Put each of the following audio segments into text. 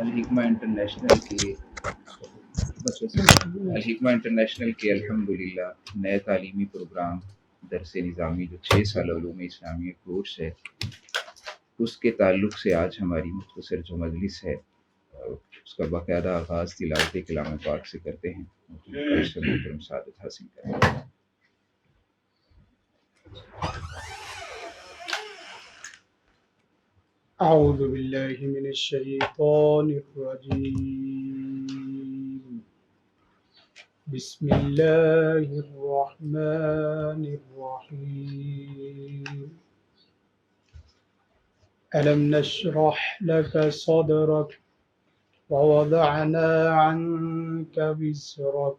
الحکمہ international کے الحمدللہ نئے تعلیمی پروگرام درس نظامی جو 6 سال علوم اسلامیہ کورس ہے، اس کے تعلق سے آج ہماری مختصر جو مجلس ہے اس کا باقاعدہ آغاز تلاوت کلام پاک سے کرتے ہیں، محترم سعادت حاصل کرتے ہیں۔ اعوذ باللہ من الشیطان الرجیم، بسم اللہ الرحمن الرحیم۔ ألم نشرح لك صدرك ووضعنا عنك وزرك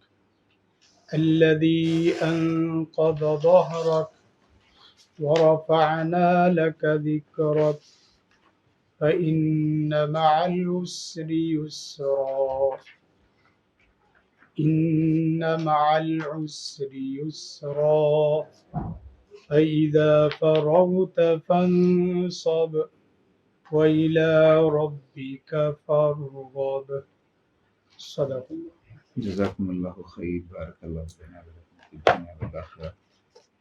الذي أنقض ظهرك ورفعنا لك ذكرك فإن مع العسر يسرا إن مع العسر يسرا فإذا فرغت فانصب وإلى ربك فارغب۔ صدق اللہ۔ جزاکم اللہ خیر، بارک اللہ فینا ولکم فی الدنیا والآخرہ۔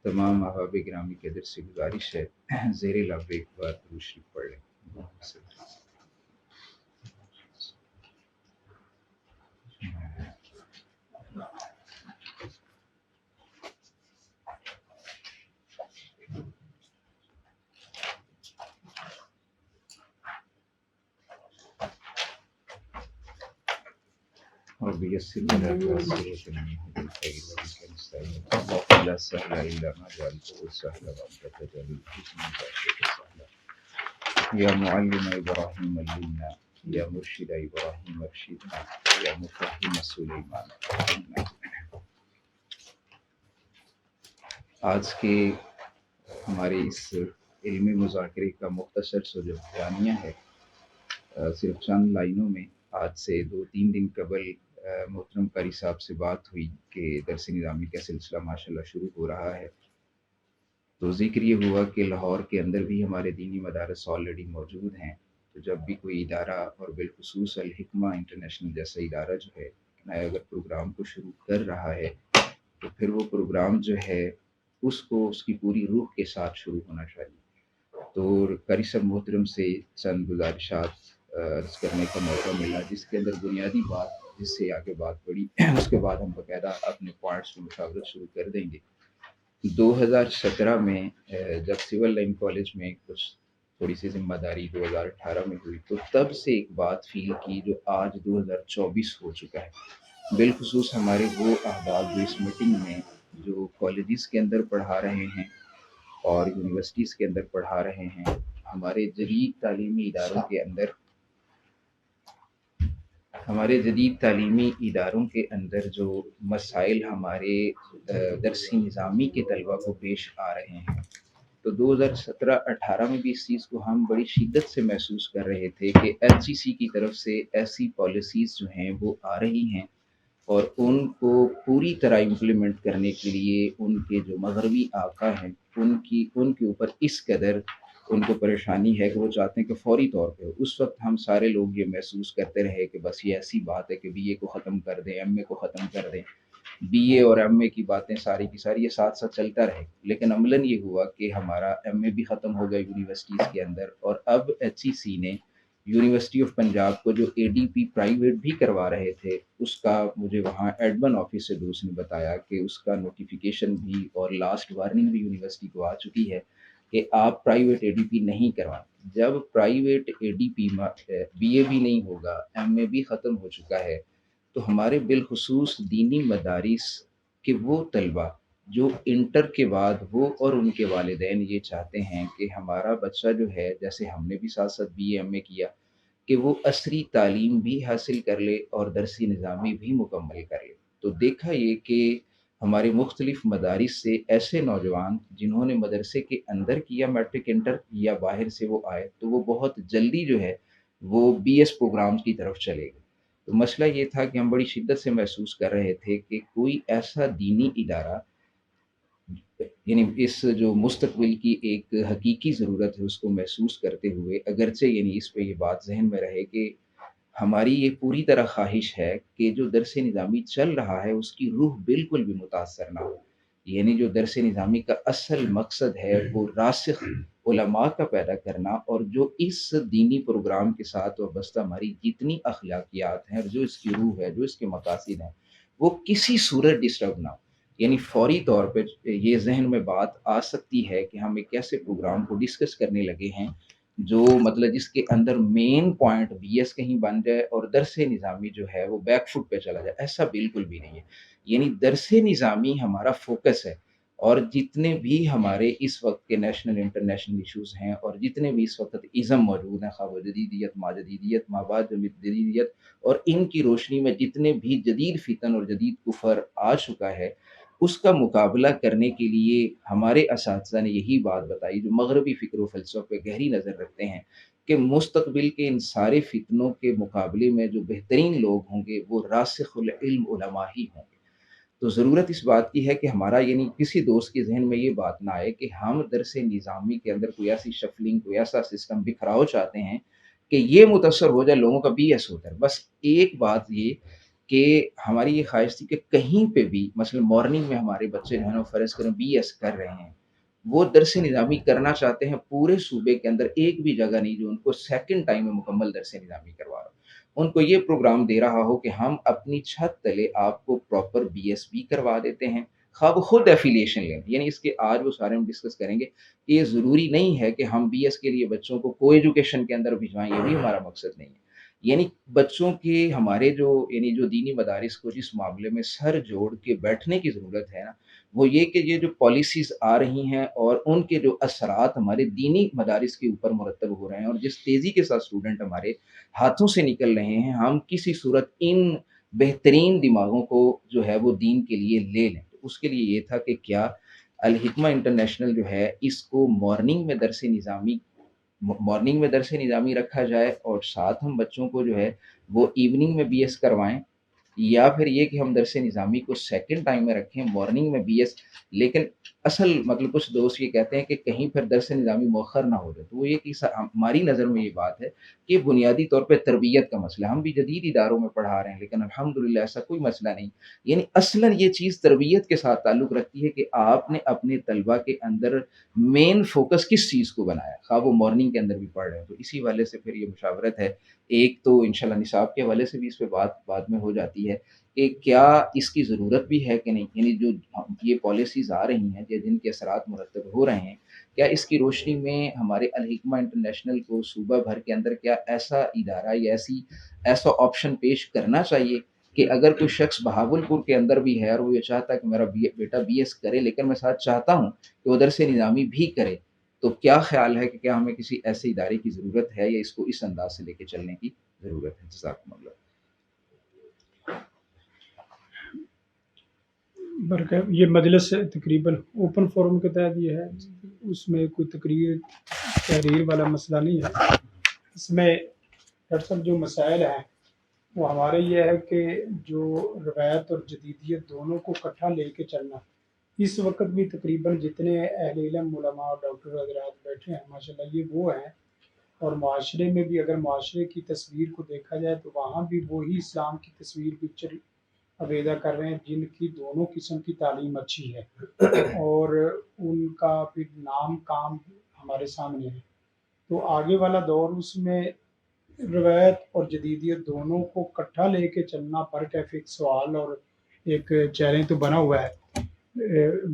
تمام احباب گرامی کے در سے گزارش ہے زیر لب ایک بار درود شریف پڑھ لیں۔ اور بیسر لنا واسرة من الخير وبك نستعين اللهم لا سهل إلا ما جعلته سهلا وأنت تجعل الحزن إذا شئت سهلا يا معلم إبراهيم علمنا يا مرشد إبراهيم ارشدنا يا مفهم سليمان فهمنا۔ آج کے ہمارے اس علمی مذاکرے کا مختصر سا جو بیانیہ ہے، صرف چند لائنوں میں آج سے 2-3 دن قبل محترم قاری صاحب سے بات ہوئی کہ درس نظامی کا سلسلہ ماشاءاللہ شروع ہو رہا ہے، تو ذکر یہ ہوا کہ لاہور کے اندر بھی ہمارے دینی مدارس آلریڈی موجود ہیں، تو جب بھی کوئی ادارہ اور بالخصوص الحکمہ انٹرنیشنل جیسا ادارہ جو ہے نیا اگر پروگرام کو شروع کر رہا ہے تو پھر وہ پروگرام جو ہے اس کو اس کی پوری روح کے ساتھ شروع ہونا چاہیے۔ تو قاری صاحب محترم سے چند گزارشات عرض کرنے کا موقع ملا، جس کے اندر بنیادی بات جس سے آگے بات بڑھی اس کے بعد ہم باقاعدہ اپنے پوائنٹس کی مشاورت شروع کر دیں گے۔ 2017 میں جب سول لائن کالج میں کچھ تھوڑی سی ذمہ داری 2018 میں ہوئی، تو تب سے ایک بات فیل کی جو آج 2024 ہو چکا ہے، بالخصوص ہمارے وہ احباب جو اس میٹنگ میں جو کالجز کے اندر پڑھا رہے ہیں اور یونیورسٹیز کے اندر پڑھا رہے ہیں، ہمارے جدید تعلیمی اداروں کے اندر جو مسائل ہمارے درسی نظامی کے طلبہ کو پیش آ رہے ہیں، تو 2017-18 میں بھی اس چیز کو ہم بڑی شدت سے محسوس کر رہے تھے کہ LGC کی طرف سے ایسی پالیسیز جو ہیں وہ آ رہی ہیں اور ان کو پوری طرح امپلیمنٹ کرنے کے لیے ان کے جو مغربی آقا ہیں ان کے اوپر اس قدر ان کو پریشانی ہے کہ وہ چاہتے ہیں کہ فوری طور پہ اس وقت ہم سارے لوگ یہ محسوس کرتے رہے کہ بس یہ ایسی بات ہے کہ BA کو ختم کر دیں، MA کو ختم کر دیں، BA اور MA کی باتیں ساری کی ساری یہ ساتھ ساتھ چلتا رہے، لیکن عملاً یہ ہوا کہ ہمارا MA بھی ختم ہو گیا یونیورسٹیز کے اندر، اور اب HEC نے یونیورسٹی آف پنجاب کو جو ADP پرائیویٹ بھی کروا رہے تھے، اس کا مجھے وہاں ایڈمن آفس سے دوست نے بتایا کہ اس کا نوٹیفیکیشن بھی اور لاسٹ وارننگ بھی یونیورسٹی کو آ چکی ہے کہ آپ پرائیویٹ ADP نہیں کروائیں۔ جب پرائیویٹ ADP BA بھی نہیں ہوگا، MA بھی ختم ہو چکا ہے، تو ہمارے بالخصوص دینی مدارس کے وہ طلبہ جو انٹر کے بعد وہ اور ان کے والدین یہ چاہتے ہیں کہ ہمارا بچہ جو ہے، جیسے ہم نے بھی ساتھ ساتھ BA MA کیا، کہ وہ عصری تعلیم بھی حاصل کر لے اور درسی نظامی بھی مکمل کر لے، تو دیکھا یہ کہ ہمارے مختلف مدارس سے ایسے نوجوان جنہوں نے مدرسے کے اندر کیا میٹرک انٹر یا باہر سے وہ آئے، تو وہ بہت جلدی جو ہے وہ BS پروگرامز کی طرف چلے گئے۔ تو مسئلہ یہ تھا کہ ہم بڑی شدت سے محسوس کر رہے تھے کہ کوئی ایسا دینی ادارہ، یعنی اس جو مستقبل کی ایک حقیقی ضرورت ہے اس کو محسوس کرتے ہوئے، اگرچہ یعنی اس پہ یہ بات ذہن میں رہے کہ ہماری یہ پوری طرح خواہش ہے کہ جو درس نظامی چل رہا ہے اس کی روح بالکل بھی متاثر نہ ہو، یعنی جو درس نظامی کا اصل مقصد ہے وہ راسخ علماء کا پیدا کرنا، اور جو اس دینی پروگرام کے ساتھ وابستہ ہماری جتنی اخلاقیات ہیں اور جو اس کی روح ہے، جو اس کے مقاصد ہیں، وہ کسی صورت ڈسٹرب نہ ہو۔ یعنی فوری طور پہ یہ ذہن میں بات آ سکتی ہے کہ ہم ایک ایسے پروگرام کو ڈسکس کرنے لگے ہیں جو مطلب جس کے اندر مین پوائنٹ بی ایس کہیں بن جائے اور درس نظامی جو ہے وہ بیک فٹ پہ چلا جائے، ایسا بالکل بھی نہیں ہے۔ یعنی درس نظامی ہمارا فوکس ہے، اور جتنے بھی ہمارے اس وقت کے نیشنل انٹرنیشنل ایشوز ہیں اور جتنے بھی اس وقت ازم موجود ہیں، خواہ وہ جدیدیت، ما جدیدیت، ما بعد جدیدیت، اور ان کی روشنی میں جتنے بھی جدید فتن اور جدید کفر آ چکا ہے، اس کا مقابلہ کرنے کے لیے ہمارے اساتذہ نے یہی بات بتائی، جو مغربی فکر و فلسفے پہ گہری نظر رکھتے ہیں، کہ مستقبل کے ان سارے فتنوں کے مقابلے میں جو بہترین لوگ ہوں گے وہ راسخ العلم علماء ہی ہوں گے۔ تو ضرورت اس بات کی ہے کہ ہمارا یعنی کسی دوست کے ذہن میں یہ بات نہ آئے کہ ہم درس نظامی کے اندر کوئی ایسی شفلنگ، کوئی ایسا سسٹم بکھراؤ چاہتے ہیں کہ یہ متاثر ہو جائے لوگوں کا بی ایس ہو جائے۔ بس ایک بات یہ کہ ہماری یہ خواہش تھی کہ کہیں پہ بھی مثلا مارننگ میں ہمارے بچے جو ہے نا فرض کریں بی ایس کر رہے ہیں، وہ درس نظامی کرنا چاہتے ہیں، پورے صوبے کے اندر ایک بھی جگہ نہیں جو ان کو سیکنڈ ٹائم میں مکمل درس نظامی کروا رہا ہو، ان کو یہ پروگرام دے رہا ہو کہ ہم اپنی چھت تلے آپ کو پراپر بی ایس بھی کروا دیتے ہیں، خواہ وہ خود ایفیلیشن لیں۔ یعنی اس کے آج وہ سارے ہم ڈسکس کریں گے کہ یہ ضروری نہیں ہے کہ ہم بی ایس کے لیے بچوں کو کو ایجوکیشن کے اندر بھجوائیں، یہ بھی ہمارا مقصد نہیں ہے۔ یعنی بچوں کے ہمارے جو یعنی جو دینی مدارس کو جس معاملے میں سر جوڑ کے بیٹھنے کی ضرورت ہے نا، وہ یہ کہ یہ جو پالیسیز آ رہی ہیں اور ان کے جو اثرات ہمارے دینی مدارس کے اوپر مرتب ہو رہے ہیں، اور جس تیزی کے ساتھ اسٹوڈنٹ ہمارے ہاتھوں سے نکل رہے ہیں، ہم کسی صورت ان بہترین دماغوں کو جو ہے وہ دین کے لیے لے لیں۔ تو اس کے لیے یہ تھا کہ کیا الحکمہ انٹرنیشنل جو ہے اس کو مارننگ میں درس نظامی رکھا جائے، اور ساتھ ہم بچوں کو جو ہے وہ ایوننگ میں بی ایس کروائیں، یا پھر یہ کہ ہم درس نظامی کو سیکنڈ ٹائم میں رکھیں، مارننگ میں بی ایس۔ لیکن اصل مطلب کچھ دوست یہ کہتے ہیں کہ کہیں پھر درس نظامی مؤخر نہ ہو جائے، تو وہ یہ کہ ہماری نظر میں یہ بات ہے کہ بنیادی طور پہ تربیت کا مسئلہ، ہم بھی جدید اداروں میں پڑھا رہے ہیں لیکن الحمدللہ ایسا کوئی مسئلہ نہیں۔ یعنی اصلاً یہ چیز تربیت کے ساتھ تعلق رکھتی ہے کہ آپ نے اپنے طلبہ کے اندر مین فوکس کس چیز کو بنایا، خواہ وہ مارننگ کے اندر بھی پڑھ رہے ہیں۔ تو اسی والے سے پھر یہ مشاورت ہے، ایک تو انشاءاللہ نصاب کے حوالے سے بھی اس پہ بات بعد میں ہو جاتی ہے کہ کیا اس کی ضرورت بھی ہے کہ نہیں، یعنی جو یہ پالیسیز آ رہی ہیں یا جن کے اثرات مرتب ہو رہے ہیں، کیا اس کی روشنی میں ہمارے الحکمہ انٹرنیشنل کو صوبہ بھر کے اندر کیا ایسا ادارہ یا ایسا آپشن پیش کرنا چاہیے کہ اگر کوئی شخص بہاول پور کے اندر بھی ہے اور وہ یہ چاہتا ہے کہ میرا بیٹا بی ایس کرے، لیکن میں ساتھ چاہتا ہوں کہ وہ درس نظامی بھی کرے، تو کیا خیال ہے کہ کیا ہمیں کسی ایسے ادارے کی ضرورت ہے یا اس کو اس انداز سے لے کے چلنے کی ضرورت ہے؟ جزاکم اللہ۔ یہ مجلس تقریباً اوپن فورم کے تحت یہ ہے، اس میں کوئی تحریر والا مسئلہ نہیں ہے۔ اس میں دراصل جو مسائل ہیں وہ ہمارے یہ ہے کہ جو روایت اور جدیدیت دونوں کو اکٹھا لے کے چلنا، اس وقت بھی تقریباً جتنے اہل علم علماء اور ڈاکٹر حضرات بیٹھے ہیں ماشاءاللہ یہ وہ ہیں، اور معاشرے میں بھی اگر معاشرے کی تصویر کو دیکھا جائے تو وہاں بھی وہی اسلام کی تصویر پکچر عقیدہ کر رہے ہیں جن کی دونوں قسم کی تعلیم اچھی ہے، اور ان کا پھر نام کام ہمارے سامنے ہے۔ تو آگے والا دور اس میں روایت اور جدیدیت دونوں کو اکٹھا لے کے چلنا پر کیف ایک سوال اور ایک چیلنج تو بنا ہوا ہے۔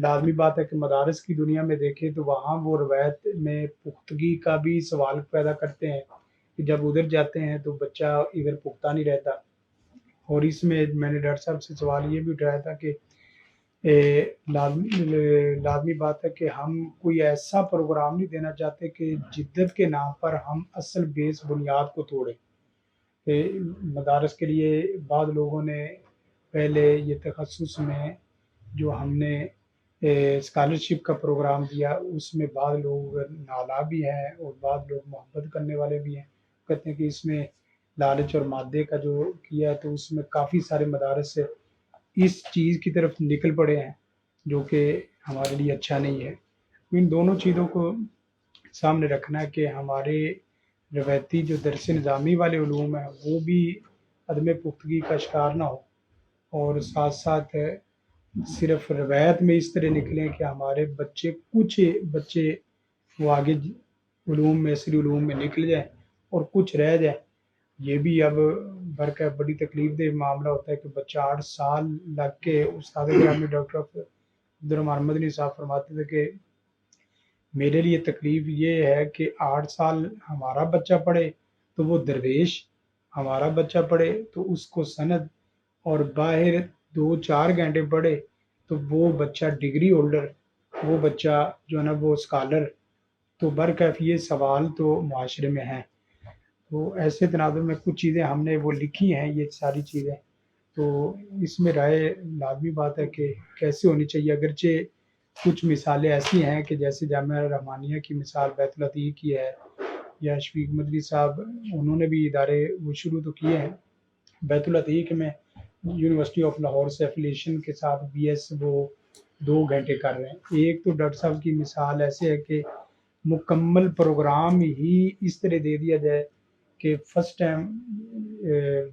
لازمی بات ہے کہ مدارس کی دنیا میں دیکھیں تو وہاں وہ روایت میں پختگی کا بھی سوال پیدا کرتے ہیں کہ جب ادھر جاتے ہیں تو بچہ ادھر پختہ نہیں رہتا۔ اور اس میں میں نے ڈاکٹر صاحب سے سوال یہ بھی اٹھایا تھا کہ لازمی بات ہے کہ ہم کوئی ایسا پروگرام نہیں دینا چاہتے کہ جدت کے نام پر ہم اصل بیس بنیاد کو توڑیں۔ مدارس کے لیے بعض لوگوں نے پہلے یہ تخصص میں جو ہم نے اسکالرشپ کا پروگرام دیا، اس میں بعض لوگ نالا بھی ہیں اور بعض لوگ محبت کرنے والے بھی ہیں، کہتے ہیں کہ اس میں لالچ اور مادے کا جو کیا ہے تو اس میں کافی سارے مدارس اس چیز کی طرف نکل پڑے ہیں جو کہ ہمارے لیے اچھا نہیں ہے۔ ان دونوں چیزوں کو سامنے رکھنا ہے کہ ہمارے روایتی جو درس نظامی والے علوم ہیں وہ بھی عدم پختگی کا شکار نہ ہو، اور ساتھ ساتھ صرف روایت میں اس طرح نکلیں کہ ہمارے بچے کچھ بچے وہ آگے علوم میں عصری علوم میں نکل جائیں اور کچھ رہ جائیں۔ یہ بھی اب برکہ بڑی تکلیف دہ معاملہ ہوتا ہے کہ بچہ 8 سال لگ کے استاد گرامی ڈاکٹر عبدالرحمٰن مدنی صاحب فرماتے تھے کہ میرے لیے تکلیف یہ ہے کہ 8 سال ہمارا بچہ پڑھے تو وہ درویش، ہمارا بچہ پڑھے تو اس کو سند، اور باہر 2-4 گھنٹے پڑھے تو وہ بچہ ڈگری ہولڈر، وہ بچہ جو ہے نا وہ اسکالر۔ تو برکیف یہ سوال تو معاشرے میں ہیں۔ تو ایسے تناظر میں کچھ چیزیں ہم نے وہ لکھی ہیں، یہ ساری چیزیں تو اس میں رائے لازمی بات ہے کہ کیسے ہونی چاہیے۔ اگرچہ کچھ مثالیں ایسی ہیں کہ جیسے جامعہ رحمانیہ کی مثال بیت العتیق کی ہے، یا شفیق مدنی صاحب انہوں نے بھی ادارے وہ شروع تو کیے ہیں۔ بیت العتیق میں یونیورسٹی آف لاہور سے ایفیلیشن کے ساتھ بی ایس وہ 2 گھنٹے کر رہے ہیں۔ ایک تو ڈاکٹر صاحب کی مثال ایسے ہے کہ مکمل پروگرام ہی اس طرح دے دیا جائے کہ فرسٹ ٹائم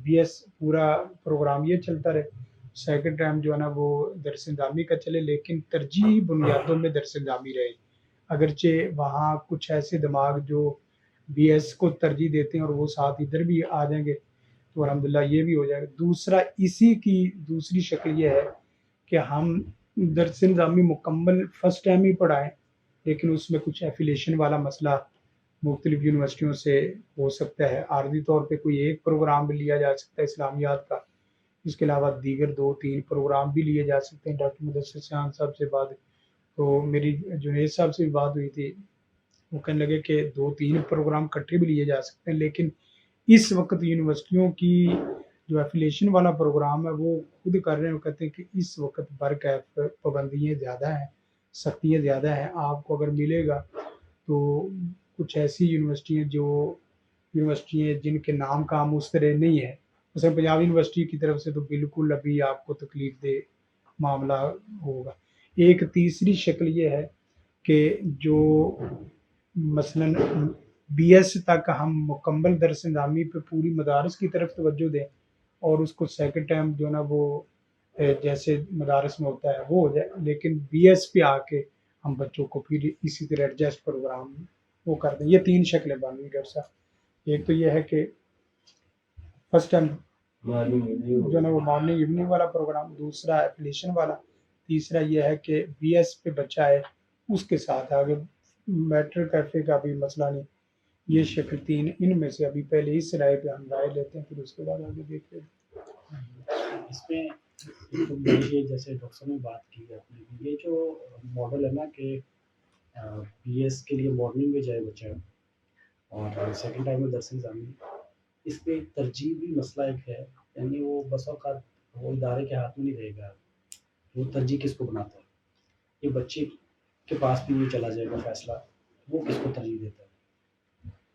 بی ایس پورا پروگرام یہ چلتا رہے، سیکنڈ ٹائم جو ہے نا وہ درس نظامی کا چلے، لیکن ترجیحی بنیادوں میں درس نظامی رہے۔ اگرچہ وہاں کچھ ایسے دماغ جو بی ایس کو ترجیح دیتے ہیں اور وہ ساتھ ادھر بھی آ جائیں گے تو الحمدللہ یہ بھی ہو جائے گا۔ دوسرا اسی کی دوسری شکل یہ ہے کہ ہم درس نظامی مکمل فرسٹ ٹائم ہی پڑھائیں، لیکن اس میں کچھ ایفیلیشن والا مسئلہ مختلف یونیورسٹیوں سے ہو سکتا ہے۔ عارضی طور پہ کوئی ایک پروگرام بھی لیا جا سکتا ہے اسلامیات کا، اس کے علاوہ دیگر 2-3 پروگرام بھی لیے جا سکتے ہیں۔ ڈاکٹر مدثر سیان صاحب سے بات، تو میری جنید صاحب سے بھی بات ہوئی تھی، وہ کہنے لگے کہ 2-3 پروگرام اکٹھے بھی لیے جا سکتے ہیں، لیکن اس وقت یونیورسٹیوں کی جو ایفیلیشن والا پروگرام ہے وہ خود کر رہے ہیں، وہ کہتے ہیں کہ اس وقت برکیف پابندیاں زیادہ ہیں، سختیاں زیادہ ہیں۔ آپ کو اگر ملے گا تو کچھ ایسی یونیورسٹی ہیں جن کے نام کام اس طرح نہیں ہے، مثلا پنجاب یونیورسٹی کی طرف سے تو بالکل ابھی آپ کو تکلیف دہ معاملہ ہوگا۔ ایک تیسری شکل یہ ہے کہ جو مثلا بی ایس تک ہم مکمل درس نظامی پہ پوری مدارس کی طرف توجہ دیں، اور اس کو سیکنڈ ٹائم جو ہے نا وہ جیسے مدارس میں ہوتا ہے وہ ہو جائے، لیکن بی ایس پہ آ کے ہم بچوں کو پھر اسی طرح ایڈجسٹ پروگرام وہ کر دیں۔ یہ 3 شکلیں بن گئی ڈاکٹر صاحب۔ ایک تو یہ ہے کہ فرسٹ ٹائم جو ہے نا وہ مارننگ ایوننگ والا پروگرام، دوسرا ایفیلیشن والا، تیسرا یہ ہے کہ بی ایس پہ بچہ ہے اس کے ساتھ آگے میٹر کیفے کا بھی مسئلہ نہیں۔ یہ شکل 3 ان میں سے ابھی پہلے اس رائے پہ ہم رائے لیتے ہیں، پھر اس کے بعد آگے دیکھتے ہیں۔ اس میں یہ جیسے ڈاکٹر صاحب نے بات کی اپنے، یہ جو ماڈل ہے نا کہ بی ایس کے لیے مارننگ میں جائے بچہ اور سیکنڈ ٹائم میں درس نظامی، اس پہ ترجیح بھی مسئلہ ایک ہے، یعنی وہ بس اوقات وہ ادارے کے ہاتھ میں نہیں رہے گا، وہ ترجیح کس کو بناتا ہے، یہ بچے کے پاس بھی نہیں چلا جائے گا فیصلہ، وہ کس کو ترجیح دیتا ہے،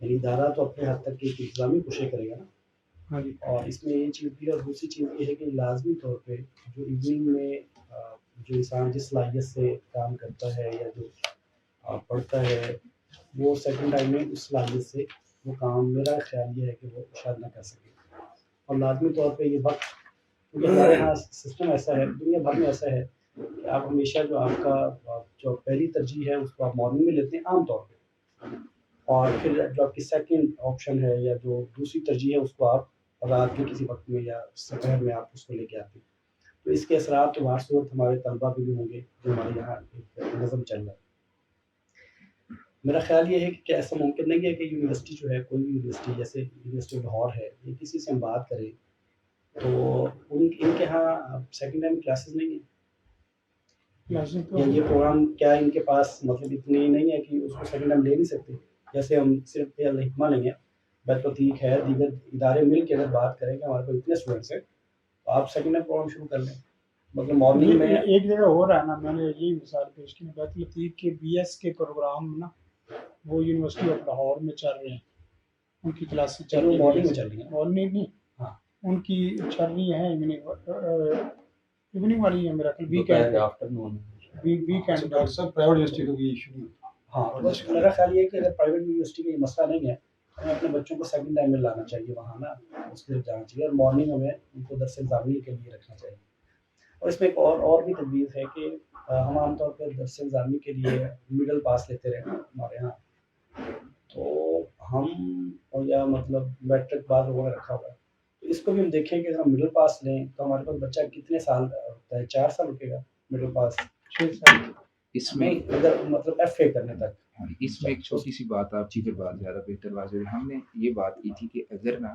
یعنی ادارہ تو اپنے حد تک ایک انتظامی کوشش کرے گا نا۔ اور اس میں یہ چیز بھی، اور دوسری چیز یہ ہے کہ لازمی طور پہ جو ایوننگ میں جو انسان جس صلاحیت سے کام کرتا ہے یا جو پڑھتا ہے، وہ سیکنڈ ٹائم میں اس صلاحیت سے وہ کام، میرا خیال یہ ہے کہ وہ شاید نہ کر سکے۔ اور لازمی طور پہ یہ وقت، کیونکہ ہمارے یہاں سسٹم ایسا ہے، دنیا بھر میں ایسا ہے کہ آپ ہمیشہ جو آپ کا جو پہلی ترجیح ہے اس کو آپ مارننگ میں لیتے ہیں عام طور پہ، اور پھر جو آپ کی سیکنڈ آپشن ہے یا جو دوسری ترجیح ہے اس کو آپ رات کے کسی وقت میں یا دوپہر میں آپ اس کو لے کے آتے ہیں۔ تو اس کے اثرات تو صورت ہمارے طلبہ پہ بھی ہوں گے جو ہمارے یہاں ایک نظم چل رہا ہے۔ میرا خیال یہ ہے کہ ایسا ممکن نہیں ہے کہ یونیورسٹی جو ہے، کوئی بھی یونیورسٹی جیسے یونیورسٹی لاہور ہے، یہ کسی سے ہم بات کریں تو ان کے یہاں سیکنڈ ٹائم کلاسز نہیں ہیں، یا یہ پروگرام کیا ان کے پاس مطلب اتنی نہیں ہے کہ اس کو سیکنڈ ٹائم لے نہیں سکتے، جیسے ہم صرف الحکمہ نہیں ہے، بیت العتیق ہے، دیگر ادارے مل کے اگر بات کریں کہ ہمارے پاس اتنے اسٹوڈنٹس ہیں تو آپ سیکنڈ ٹائم پروگرام شروع کر لیں، مطلب مارننگ میں ایک جگہ ہو رہا ہے نا، میں نے یہی مثال پیش کی، بیت العتیق کے بی ایس کے پروگرام نا وہ یونیورسٹی آف لاہور میں چل رہے ہیں، ان کی کلاسز چل رہی ہیں، مارننگ میں چل رہی ہیں، مارننگ نہیں، ہاں ان کی چل رہی ہیں ایوننگ والی ہیں، میرا خیال ویکینڈ آفٹرنون ویکینڈ ڈاکٹر صاحب پرائیویٹ یونیورسٹی کا بھی ایشو نہیں، ہاں بس میرا خیال یہ ہے کہ اگر پرائیویٹ یونیورسٹی کا یہ مسئلہ نہیں ہے ہمیں اپنے بچوں کو سیکنڈ ٹائم میں لانا چاہیے وہاں نا، اس کی طرف جانا چاہیے، اور مارننگ ہمیں ان کو درس نظامی کے لیے رکھنا چاہیے. اور اس میں ایک اور بھی تجویز ہے کہ ہم عام طور پہ درس نظامی کے لیے مڈل پاس لیتے رہے ہیں ہمارے یہاں، تو ہم یا مطلب میٹرک بعد لوگوں نے رکھا ہوا ہے، تو اس کو بھی ہم دیکھیں کہ اگر ہم مڈل پاس لیں تو ہمارے پاس بچہ کتنے سال ہوتا ہے، 4 سال رکے گا مڈل پاس 6 سال. اس میں نہیں، اگر مطلب ایف اے کرنے تک. اس میں ایک چھوٹی سی بات آپ کی پھر بات زیادہ بہتر واضح ہوئی. ہم نے یہ بات کی تھی کہ اگر نا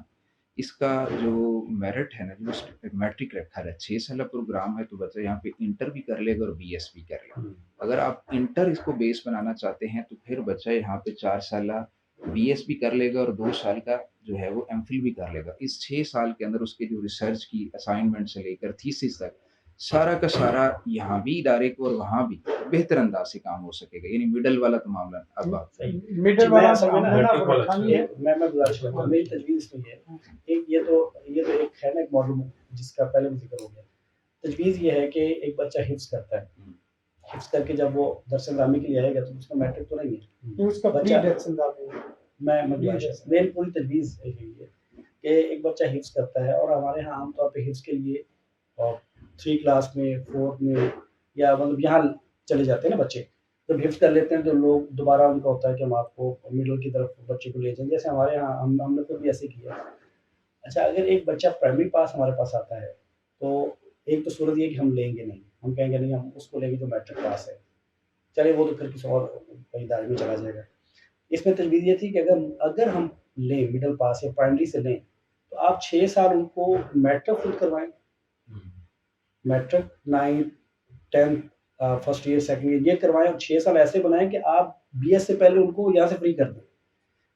اس کا جو میرٹ ہے نا، جو میٹرک رکھا ہے 6 سالہ پروگرام ہے، تو بچہ یہاں پہ انٹر بھی کر لے گا اور بی ایس بھی کر لے گا. اگر آپ انٹر اس کو بیس بنانا چاہتے ہیں تو پھر بچہ یہاں پہ 4 سالہ بی ایس بھی کر لے گا اور 2 سال کا جو ہے وہ ایم فل بھی کر لے گا. اس 6 سال کے اندر اس کے جو ریسرچ کی اسائنمنٹ سے لے کر تھیسس تک سارا کا سارا یہاں بھی ادارے کو اور وہاں بھی بہتر انداز سے کام ہو سکے گا. یعنی مڈل والا تو معاملہ اب مڈل والا میں گزارش کرتا ہوں، میری تجویز اس میں یہ ہے، ایک یہ تو ایک ہے نا ایک ماڈل جس کا پہلے بھی ذکر ہو گیا. تجویز یہ ہے کہ ایک بچہ حفظ کرتا ہے، حفظ کر کے جب وہ درس نظامی کے لیے آئے گا تو اس کا میٹرک تو نہیں ہے اس کا بچہ. درس نظامی. میری پوری تجویز یہی ہے کہ ایک بچہ حفظ کرتا ہے، اور ہمارے یہاں عام طور پہ حفظ کے لیے 3 کلاس میں 4 میں یا مطلب یہاں چلے جاتے ہیں نا بچے، جب حفظ کر لیتے ہیں تو لوگ دوبارہ ان کا ہوتا ہے کہ ہم آپ کو مڈل کی طرف بچے کو لے جائیں، جیسے ہمارے یہاں ہم نے خود بھی ایسے کیا. اچھا، اگر ایک بچہ پرائمری پاس ہمارے پاس آتا ہے تو ایک تو صورت یہ کہ ہم لیں گے نہیں، ہم کہیں گے نہیں ہم اس کو لیں گے جو میٹرک پاس ہے، چلے وہ تو پھر کسی اور ادارے میں چلا جائے گا. اس میں تجویز یہ تھی کہ اگر ہم لیں مڈل پاس یا پرائمری سے لیں تو آپ 6 سال ان کو میٹرک خود کروائیں، matric 9 10 first year second year یہ کروائیں، اور 6 سال ایسے بنائیں کہ آپ بی ایس سے پہلے ان کو یہاں سے فری کر دیں،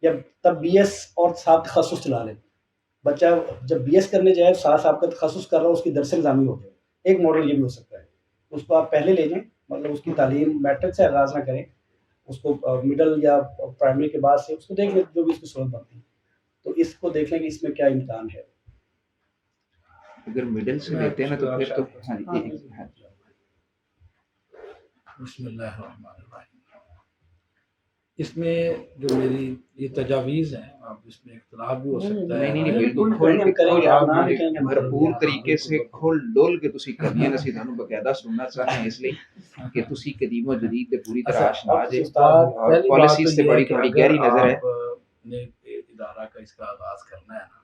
یا تب بی ایس اور ساتھ تخصص چلا لیں. بچہ جب بی ایس کرنے جائے ساتھ آپ کا تخصص کر رہا ہو، اس کی درس نظامی ہو جائے. ایک ماڈل یہ بھی ہو سکتا ہے، اس کو آپ پہلے لے جائیں، مطلب اس کی تعلیم میٹرک سے آغاز نہ کریں، اس کو مڈل یا پرائمری کے بعد سے اس کو دیکھ لیں جو بھی اس کی صورت بنتی ہے، تو اس کو دیکھ لیں کہ اس میں کیا امکان ہے. اگر مڈل سے لیتے ہیں نا تو پھر تو بسم اللہ الرحمن الرحیم. اس میں جو میری یہ تجاویز ہیں، آپ اس میں اختلاف بھی ہو سکتا ہے. نہیں بالکل بھرپور طریقے سے کھول ڈول کے تسی کرنی ہے. ਅਸੀਂ ਤੁਹਾਨੂੰ ਬਕਾਇਦਾ ਸੁਣਨਾ ਚਾਹتے ہیں اس لیے کہ تسی قدیم و جدید تے پوری طرح آشنا جے اور پالیسیز سے بڑی تھوڑی گہری نظر ہے. نے ادارہ کا اس کا آغاز کرنا ہے نا،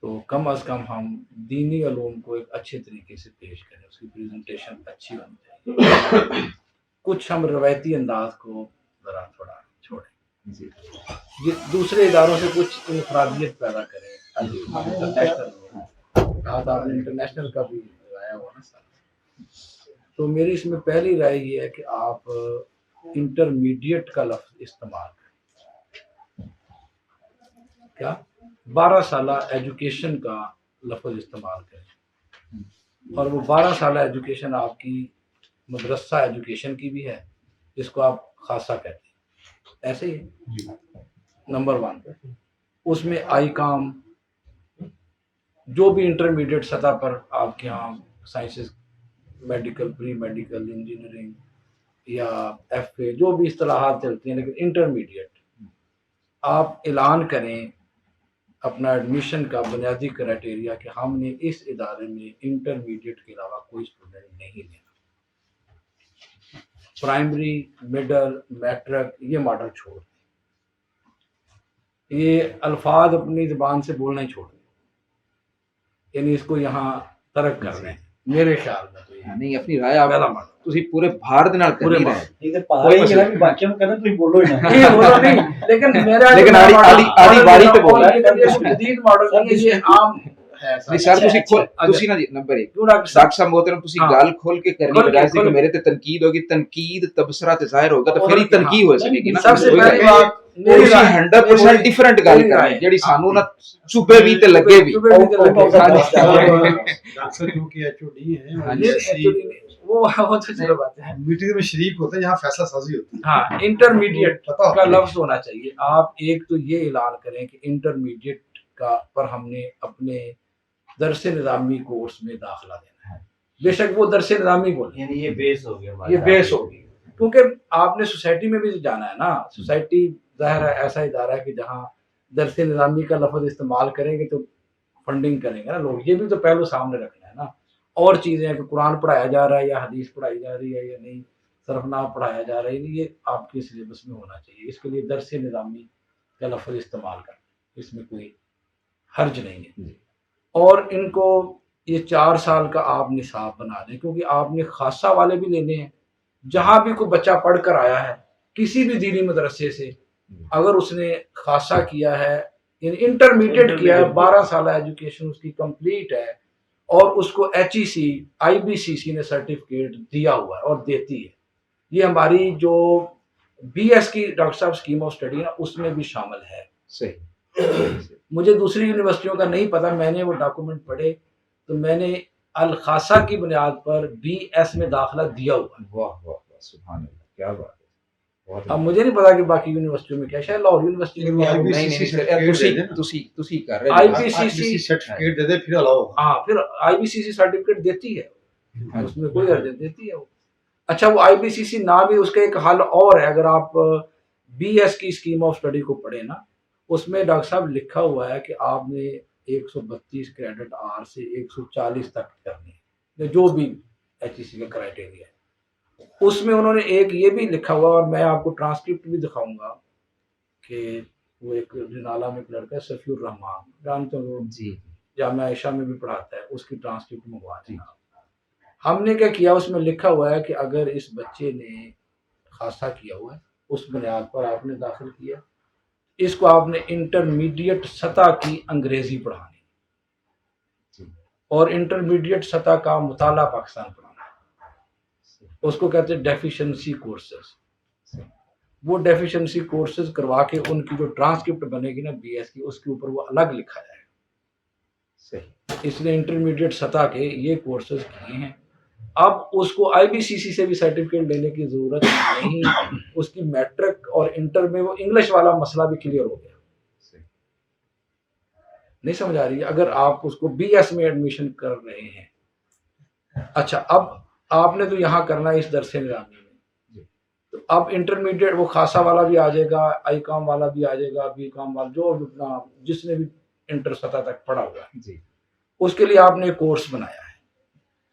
تو کم از کم ہم دینی علوم کو ایک اچھے طریقے سے پیش کریں، اس کی پریزنٹیشن اچھی ہونی چاہیے. کچھ ہم روایتی انداز کو ذرا تھوڑا چھوڑیں، یہ دوسرے اداروں سے کچھ انفرادیت پیدا کریں. آپ نے انٹرنیشنل کا بھی آیا ہوا نا سر، تو میری اس میں پہلی رائے یہ ہے کہ آپ انٹرمیڈیٹ کا لفظ استعمال کریں. کیا 12 سالہ ایجوکیشن کا لفظ استعمال کریں، اور وہ 12 سالہ ایجوکیشن آپ کی مدرسہ ایجوکیشن کی بھی ہے، جس کو آپ خاصہ کہتے ہیں، ایسے ہی. نمبر 1 اس میں آئی کام جو بھی انٹرمیڈیٹ سطح پر آپ کے یہاں sciences, medical, pre medical, engineering یا ایف اے جو بھی اصطلاحات چلتی ہیں، لیکن انٹرمیڈیٹ آپ اعلان کریں اپنا ایڈمیشن کا بنیادی کرائٹیریا کہ ہم نے اس ادارے میں انٹرمیڈیٹ کے علاوہ کوئی اسٹوڈنٹ نہیں لینا. پرائمری، مڈل، میٹرک یہ ماڈل چھوڑ دیں، یہ الفاظ اپنی زبان سے بولنا ہی چھوڑ دیں، یعنی اس کو یہاں ترک کر دیں. میرے خیال میں تو نہیں اپنی رائے آپ تسی پورے بھارت نال کر ہی رہے لیکن آدھی باری تے بول جدید ماڈل یہ عام ہے سر. تسی نا نمبر 1 ڈاکٹر صاحب محترم تسی گل کھول کے کرنی بجائے کہ میرے تے تنقید ہوگی، تنقید تبصرہ تے ظاہر ہوگا تو پھر ہی تنقید ہو سکے گی نا. سب سے پہلی بات 100% ڈیفرنٹ گل کریں جیڑی سانو نہ چوبے بھی تے لگے بھی. ڈاکٹر کیونکہ ایچ او ڈی ہیں وہ تو چلو بات ہے، میٹنگ میں شریک ہوتے ہیں، یہاں فیصلہ سازی ہوتی ہے. ہاں انٹرمیڈیٹ کا لفظ ہونا چاہیے. آپ ایک تو یہ اعلان کریں کہ انٹرمیڈیٹ کا پر ہم نے اپنے درس نظامی کورس میں داخلہ دینا ہے. بے شک وہ درس نظامی بولیں، یعنی یہ بیس ہو گیا، یہ بیس ہوگی، کیونکہ آپ نے سوسائٹی میں بھی جانا ہے نا. سوسائٹی ظاہر ہے ایسا ادارہ ہے کہ جہاں درس نظامی کا لفظ استعمال کریں گے تو فنڈنگ کریں گے نا لوگ، یہ بھی تو پہلو سامنے رکھنا ہے نا. اور چیزیں ہیں کہ قرآن پڑھایا جا رہا ہے یا حدیث پڑھائی جا رہی ہے یا نہیں، صرف نام پڑھایا جا رہا ہے، یہ آپ کے سلیبس میں ہونا چاہیے. اس کے لیے درس نظامی کا لفظ استعمال کریں، اس میں کوئی حرج نہیں ہے. اور ان کو یہ 4 سال کا آپ نصاب بنا دیں، کیونکہ آپ نے خاصہ والے بھی لینے ہیں. جہاں بھی کوئی بچہ پڑھ کر آیا ہے کسی بھی دینی مدرسے سے، اگر اس نے خاصہ کیا ہے یعنی انٹرمیڈیٹ کیا ہے، 12 سالہ ایجوکیشن اس کی کمپلیٹ ہے، اور اس کو ایچ ای سی IBCC نے سرٹیفکیٹ دیا ہوا ہے اور دیتی ہے. یہ ہماری جو BS کی ڈاکٹر صاحب اسکیم آف اسٹڈی ہے اس میں بھی شامل ہے. صحیح. مجھے دوسری یونیورسٹیوں کا نہیں پتا، میں نے وہ ڈاکومنٹ پڑھے تو میں نے الخاصہ کی بنیاد پر BS میں داخلہ دیا ہوا ہے. واہ واہ واہ، سبحان اللہ، کیا بات ہے. بہت اب مجھے نہیں پتا کہ باقی یونیورسٹیوں میں کیا، شاید لاہور یونیورسٹی لیکن میں IBCC نہیں نہیں certificate سر، دے دیں نا. تسی کر رہے IBCC سرٹیفکیٹ دے دے پھر الاؤ. ہاں پھر IBCC سرٹیفکیٹ دیتی ہے، ہاں اس میں کوئی حرج دیتی ہے وہ. اچھا وہ IBCC نہ بھی، اس کا ایک حل اور ہے. اگر آپ BS کی اسکیم آف اسٹڈی کو پڑھیں نا، اس میں ڈاکٹر صاحب لکھا ہوا ہے کہ آپ نے 132 کریڈٹ آر سے 140 تک کرنے ہیں، جو بھی HEC کا کرائٹیریا ہے. اس میں انہوں نے ایک یہ بھی لکھا ہوا، اور میں آپ کو ٹرانسکرپٹ بھی دکھاؤں گا، کہ وہ ایک جنالہ میں ایک لڑکا ہے صفی الرحمان، جانتے ہو، جی جامعہ عائشہ میں بھی پڑھاتا ہے، اس کی ٹرانسکرپٹ منگوا دی. ہم نے کیا کیا، اس میں لکھا ہوا ہے کہ اگر اس بچے نے خاصہ کیا ہوا ہے، اس بنیاد پر آپ نے داخل کیا، اس کو آپ نے انٹرمیڈیٹ سطح کی انگریزی پڑھانی، اور انٹرمیڈیٹ سطح کا مطالعہ پاکستان پڑھانا. اس کو کہتے ہیں ڈیفیشنسی کورسز. وہ ڈیفیشنسی کورسز کروا کے ان کی جو ٹرانسکرپٹ بنے گی نا BS کی، اس کے اوپر وہ الگ لکھا جائے گا. صحیح. اس نے انٹرمیڈیٹ سطح کے یہ کورسز کیے ہیں. اب اس کو IBCC سے بھی سرٹیفکیٹ لینے کی ضرورت نہیں. اس کی میٹرک اور انٹر میں وہ انگلش والا مسئلہ بھی کلیئر ہو گیا. نہیں سمجھ آ رہی ہے؟ اگر آپ اس کو BS میں ایڈمیشن کر رہے ہیں، اچھا اب آپ نے تو یہاں کرنا ہے اس درس نظامی میں، تو اب انٹرمیڈیٹ وہ خاصہ والا بھی آ جائے گا، ICOM والا بھی آ جائے گا، BCom والا، جو اپنا جس نے بھی انٹر سطح تک پڑھا ہوا ہے، جی اس کے لیے آپ نے کورس بنایا ہے.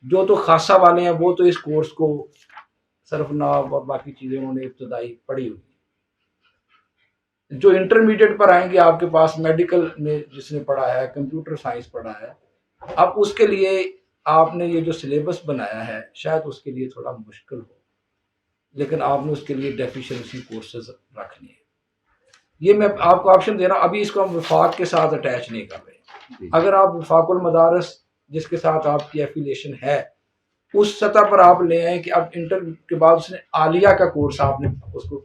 جو تو خاصہ والے ہیں وہ تو اس کورس کو صرف نام اور باقی چیزیں انہوں نے ابتدائی پڑھی ہوئی. جو انٹرمیڈیٹ پر آئیں گے، آپ کے پاس میڈیکل میں جس نے پڑھا ہے، کمپیوٹر سائنس پڑھا ہے، اب اس کے لیے آپ نے یہ جو سلیبس بنایا ہے شاید اس کے لیے تھوڑا مشکل ہو، لیکن آپ نے اس کے لیے ڈیفیشنسی کورسز رکھنے ہیں. یہ میں آپ کو آپشن دے رہا ہوں. ابھی اس کو ہم وفاق کے ساتھ اٹیچ نہیں کر رہے. اگر آپ وفاق المدارس جس کے ساتھ آپ کی ایفیلیشن ہے اس سطح پر آپ لے آئیں کہ اب انٹر کے بعد اس نے عالیہ کا کورس آپ نے اس کو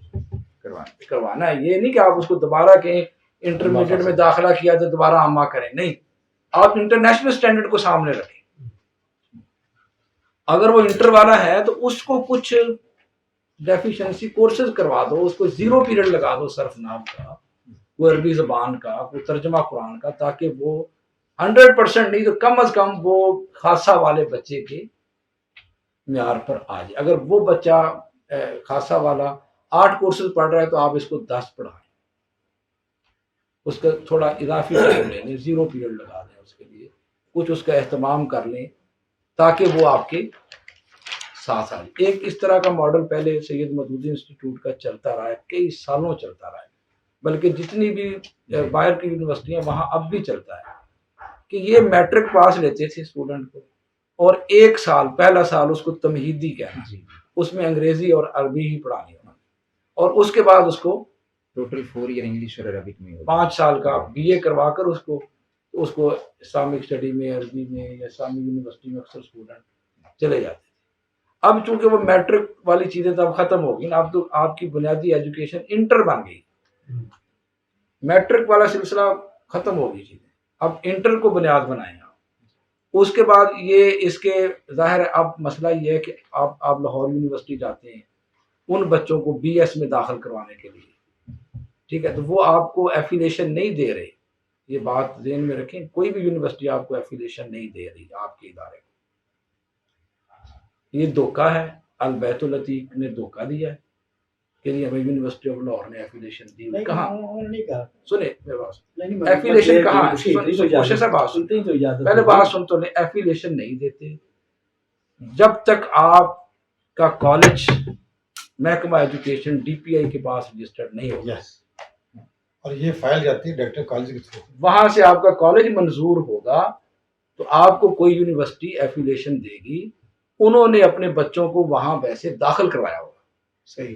کروانا ہے. یہ نہیں کہ آپ اس کو دوبارہ کہیں انٹرمیڈیٹ میں داخلہ کیا تو دوبارہ عامہ کریں، نہیں، آپ انٹرنیشنل سٹینڈرڈ کو سامنے رکھیں. اگر وہ انٹر والا ہے تو اس کو کچھ ڈیفیشنسی کورسز کروا دو، اس کو 0 پیریڈ لگا دو صرف نام کا، کوئی عربی زبان کا، کوئی ترجمہ قرآن کا، تاکہ وہ 100% نہیں تو کم از کم وہ خاصہ والے بچے کے معیار پر آ جائے. اگر وہ بچہ خاصہ والا 8 کورسز پڑھ رہا ہے تو آپ اس کو 10 پڑھائیں، اس کا تھوڑا اضافی ٹائم لے لیں، 0 پیریڈ لگا دیں، اس کے لیے کچھ اس کا اہتمام کر لیں تاکہ وہ آپ کے ساتھ آ جائے. ایک اس طرح کا ماڈل پہلے سید مودودی انسٹیٹیوٹ کا چلتا رہا ہے، کئی سالوں چلتا رہا ہے، بلکہ جتنی بھی باہر کی یونیورسٹیاں وہاں اب بھی چلتا ہے کہ یہ میٹرک پاس لیتے تھے اسٹوڈنٹ کو، اور 1 سال پہلا سال اس کو تمہیدی کہنا، اس میں انگریزی اور عربی ہی پڑھانی ہونا، اور اس کے بعد اس کو ٹوٹل 4 ایئر انگلش اور عربک میں 5 سال کا BA کروا کر اس کو اسلامک اسٹڈی میں، عربی میں یا اسلامی یونیورسٹی میں اکثر اسٹوڈنٹ چلے جاتے تھے. اب چونکہ وہ میٹرک والی چیزیں تو اب ختم ہو گئی نا، اب تو آپ کی بنیادی ایجوکیشن انٹر بن گئی. میٹرک والا سلسلہ ختم ہو گئی چیزیں، اب انٹر کو بنیاد بنائیں آپ. اس کے بعد یہ اس کے ظاہر ہے اب مسئلہ یہ ہے کہ آپ لاہور یونیورسٹی جاتے ہیں ان بچوں کو BS میں داخل کروانے کے لیے، ٹھیک ہے، تو وہ آپ کو ایفیلیشن نہیں دے رہے. یہ بات ذہن میں رکھیں، کوئی بھی یونیورسٹی آپ کو ایفیلیشن نہیں دے رہی آپ کے ادارے کو. یہ دھوکہ ہے، البیت العتیق نے دھوکہ دیا ہے کے لیے ہمیں یونیورسٹی آف لاہور نے ایفیلیشن دی. نہیں کہاں انہوں نے نہیں کہا. سنے میری بات, نہیں ایفیلیشن کہاں, پہلے بات سن تو لیں, ایفیلیشن نہیں دیتے جب تک آپ کا کالج محکمہ ایجوکیشن ڈی پی آئی کے پاس رجسٹرڈ نہیں ہوگا. اور یہ فائل جاتی ہے ڈائریکٹر کالج کے تھرو. وہاں سے آپ کا کالج منظور ہوگا تو آپ کو کوئی یونیورسٹی ایفیلیشن دے گی. انہوں نے اپنے بچوں کو وہاں ویسے داخل کروایا ہوگا. صحیح,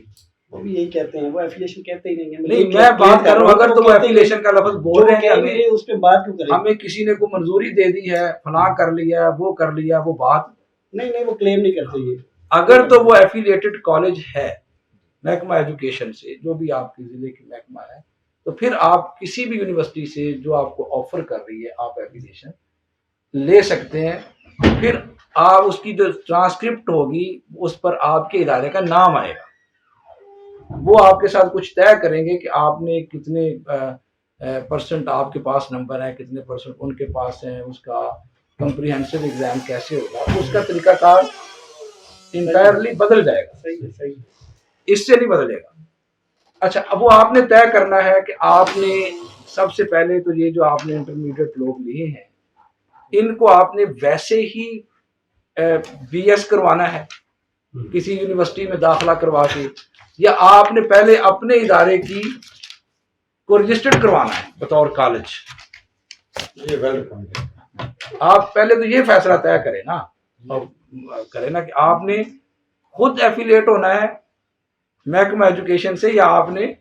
وہ بھی یہی کہتے ہیں, وہ ایفیلیشن کہتے ہی نہیں ہیں. نہیں میں بات کر رہا ہوں, اگر تو وہ ایفیلیشن کا لفظ بول رہے ہیں ہمیں, اس پہ بات کیوں کریں, ہمیں کسی نے کو منظوری دے دی ہے, فلاں کر لیا, وہ کر لیا, وہ بات نہیں وہ کلیم نہیں کرتے یہ. اگر تو وہ ایفیلیٹڈ کالج ہے محکمہ ایجوکیشن سے, جو بھی آپ کے ضلع کی محکمہ ہے, تو پھر آپ کسی بھی یونیورسٹی سے جو آپ کو آفر کر رہی ہے آپ ایفیلیشن لے سکتے ہیں. پھر آپ اس کی جو ٹرانسکرپٹ ہوگی اس پر آپ کے ادارے کا نام آئے گا. وہ آپ کے ساتھ کچھ طے کریں گے کہ آپ نے کتنے پرسنٹ آپ کے پاس نمبر ہیں, کتنے پرسنٹ ان کے پاس ہیں, اس کا کمپریہنسو ایگزام کیسے ہوگا, اس کا طریقہ کار انٹائرلی بدل جائے گا. صحیح, اس سے نہیں بدلے گا. اچھا, اب وہ آپ نے طے کرنا ہے کہ آپ نے سب سے پہلے تو یہ جو آپ نے انٹرمیڈیٹ لوگ لیے ہیں ان کو آپ نے ویسے ہی بی ایس کروانا ہے کسی یونیورسٹی میں داخلہ کروا کے, یا آپ نے پہلے اپنے ادارے کی کو رجسٹرڈ کروانا ہے بطور کالج. یہ ویلڈ پوائنٹ ہے. آپ پہلے تو یہ فیصلہ طے کریں نا, کریں نا کہ آپ نے خود ایفیلیٹ ہونا ہے محکمہ ایجوکیشن سے, یا آپ نے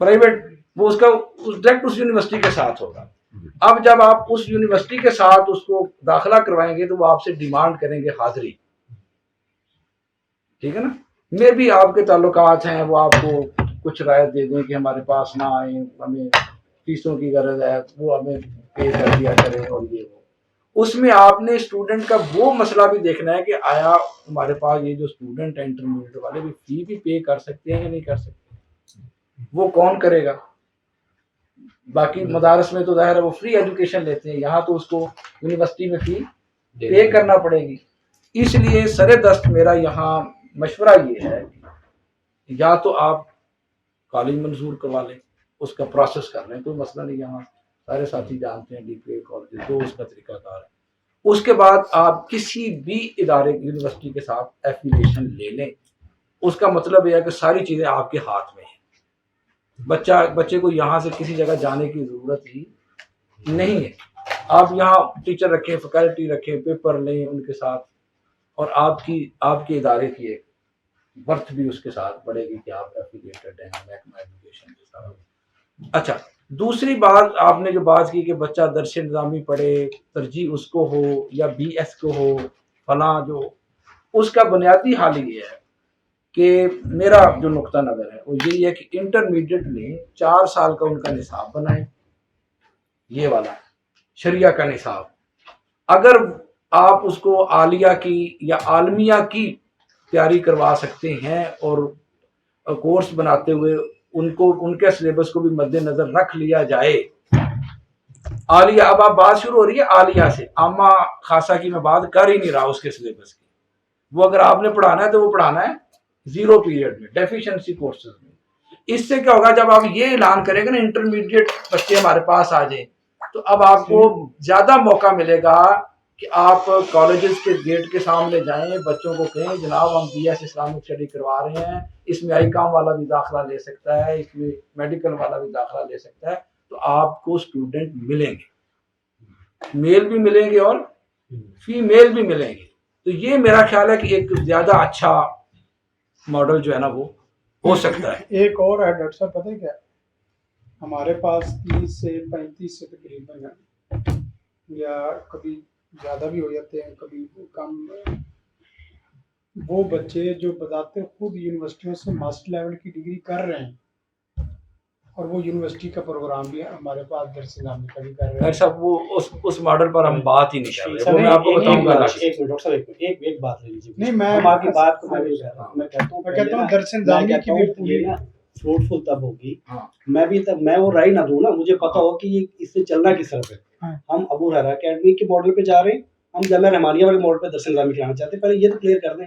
پرائیویٹ, وہ اس کا ڈائریکٹ اس یونیورسٹی کے ساتھ ہوگا. اب جب آپ اس یونیورسٹی کے ساتھ اس کو داخلہ کروائیں گے تو وہ آپ سے ڈیمانڈ کریں گے حاضری, ٹھیک ہے نا. میں بھی آپ کے تعلقات ہیں, وہ آپ کو کچھ رعایت دے دیں کہ ہمارے پاس نہ آئیں, ہمیں فیسوں کی غرض ہے, وہ ہمیں پے کر دیا کریں, اور یہ وہ اس میں آپ نے اسٹوڈنٹ کا وہ مسئلہ بھی دیکھنا ہے کہ آیا ہمارے پاس یہ جو اسٹوڈنٹ ہیں انٹرمیڈیٹ والے بھی فی بھی پے کر سکتے ہیں یا نہیں کر سکتے, وہ کون کرے گا. باقی مدارس میں تو ظاہر ہے وہ فری ایجوکیشن لیتے ہیں, یہاں تو اس کو یونیورسٹی میں فی پے کرنا پڑے گی. اس لیے سر دست میرا یہاں مشورہ یہ ہے یا تو آپ کالج منظور کروا لیں, اس کا پروسیس کر لیں, کوئی مسئلہ نہیں, یہاں سارے ساتھی جانتے ہیں ڈی پی اے کالج جو اس کا طریقہ کار ہے. اس کے بعد آپ کسی بھی ادارے یونیورسٹی کے ساتھ ایفیلیشن لے لیں. اس کا مطلب یہ ہے کہ ساری چیزیں آپ کے ہاتھ میں ہیں. بچے کو یہاں سے کسی جگہ جانے کی ضرورت ہی نہیں ہے. آپ یہاں ٹیچر رکھیں, فیکلٹی رکھیں, پیپر لیں ان کے ساتھ, اور آپ کے ادارے کی ایک برتھ بھی اس کے ساتھ بڑھے گی کہ آپ ایفیلیٹڈ ہیں محکمہ ایجوکیشن کے ساتھ. اچھا, دوسری بات آپ نے جو بات کی کہ بچہ درس نظامی پڑھے, ترجیح اس کو ہو یا بی ایس کو ہو فلاں, جو اس کا بنیادی حال یہ ہے کہ میرا جو نقطہ نظر ہے وہ یہی ہے کہ انٹرمیڈیٹ میں 4 سال کا ان کا نصاب بنائیں, یہ والا شریعہ کا نصاب. اگر آپ اس کو عالیہ کی یا عالمیہ کی تیاری کروا سکتے ہیں اور کورس بناتے ہوئے ان کے سلیبس کو بھی مد نظر رکھ لیا جائے. عالیہ, اب آپ بات شروع ہو رہی ہے عالیہ سے, عامہ خاصہ کی میں بات کر ہی نہیں رہا اس کے سلیبس کی. وہ اگر آپ نے پڑھانا ہے تو وہ پڑھانا ہے 0 پیریڈ میں, ڈیفیشنسی کورسز میں. اس سے کیا ہوگا, جب آپ یہ اعلان کریں گے نا انٹرمیڈیٹ بچے ہمارے پاس آ جائیں, تو اب آپ کو زیادہ موقع ملے گا کہ آپ کالجز کے گیٹ کے سامنے جائیں, بچوں کو کہیں جناب ہم بی ایس اسلامک اسٹڈی کروا رہے ہیں, اس میں آئی کام والا بھی داخلہ لے سکتا ہے, اس میں میڈیکل والا بھی داخلہ لے سکتا ہے. تو آپ کو اسٹوڈنٹ ملیں گے, میل بھی ملیں گے اور فیمیل بھی ملیں گے. تو یہ میرا خیال ہے کہ ایک زیادہ اچھا ماڈل جو ہے نا وہ ہو سکتا ہے. ایک اور ہے ڈاکٹر صاحب, پتہ ہے کیا, ہمارے پاس 30 سے 35 سے تقریباً, یا کبھی زیادہ بھی ہو جاتے ہیں کبھی کم, وہ بچے جو بذات خود یونیورسٹیوں سے ماسٹر لیول کی ڈگری کر رہے ہیں, اور وہ یونیورسٹی کا پروگرام بھی ہمارے پاس درس نظامی کا بھی کر رہے ہیں. صاحب وہ اس ماڈل پر ہم بات ہی نہیں کر رہے, وہ میں آپ کو بتاؤں گا. ایک بات لے لیجیے. نہیں, میں آپ کی بات کو میں کہتا ہوں درس نظامی کی بھی پوری فروٹفل تب ہوگی. میں وہ رائے نہ دوں نا, مجھے پتا ہو کہ یہ اس سے چلنا کس طرف ہے. ہم ابو ہریرہ اکیڈمی کے ماڈل پہ جا رہے ہیں, ہم جامعہ رحمانیہ والے ماڈل پہ درس نظامی کرانا چاہتے ہیں. پہلے یہ تو کلیئر کر دیں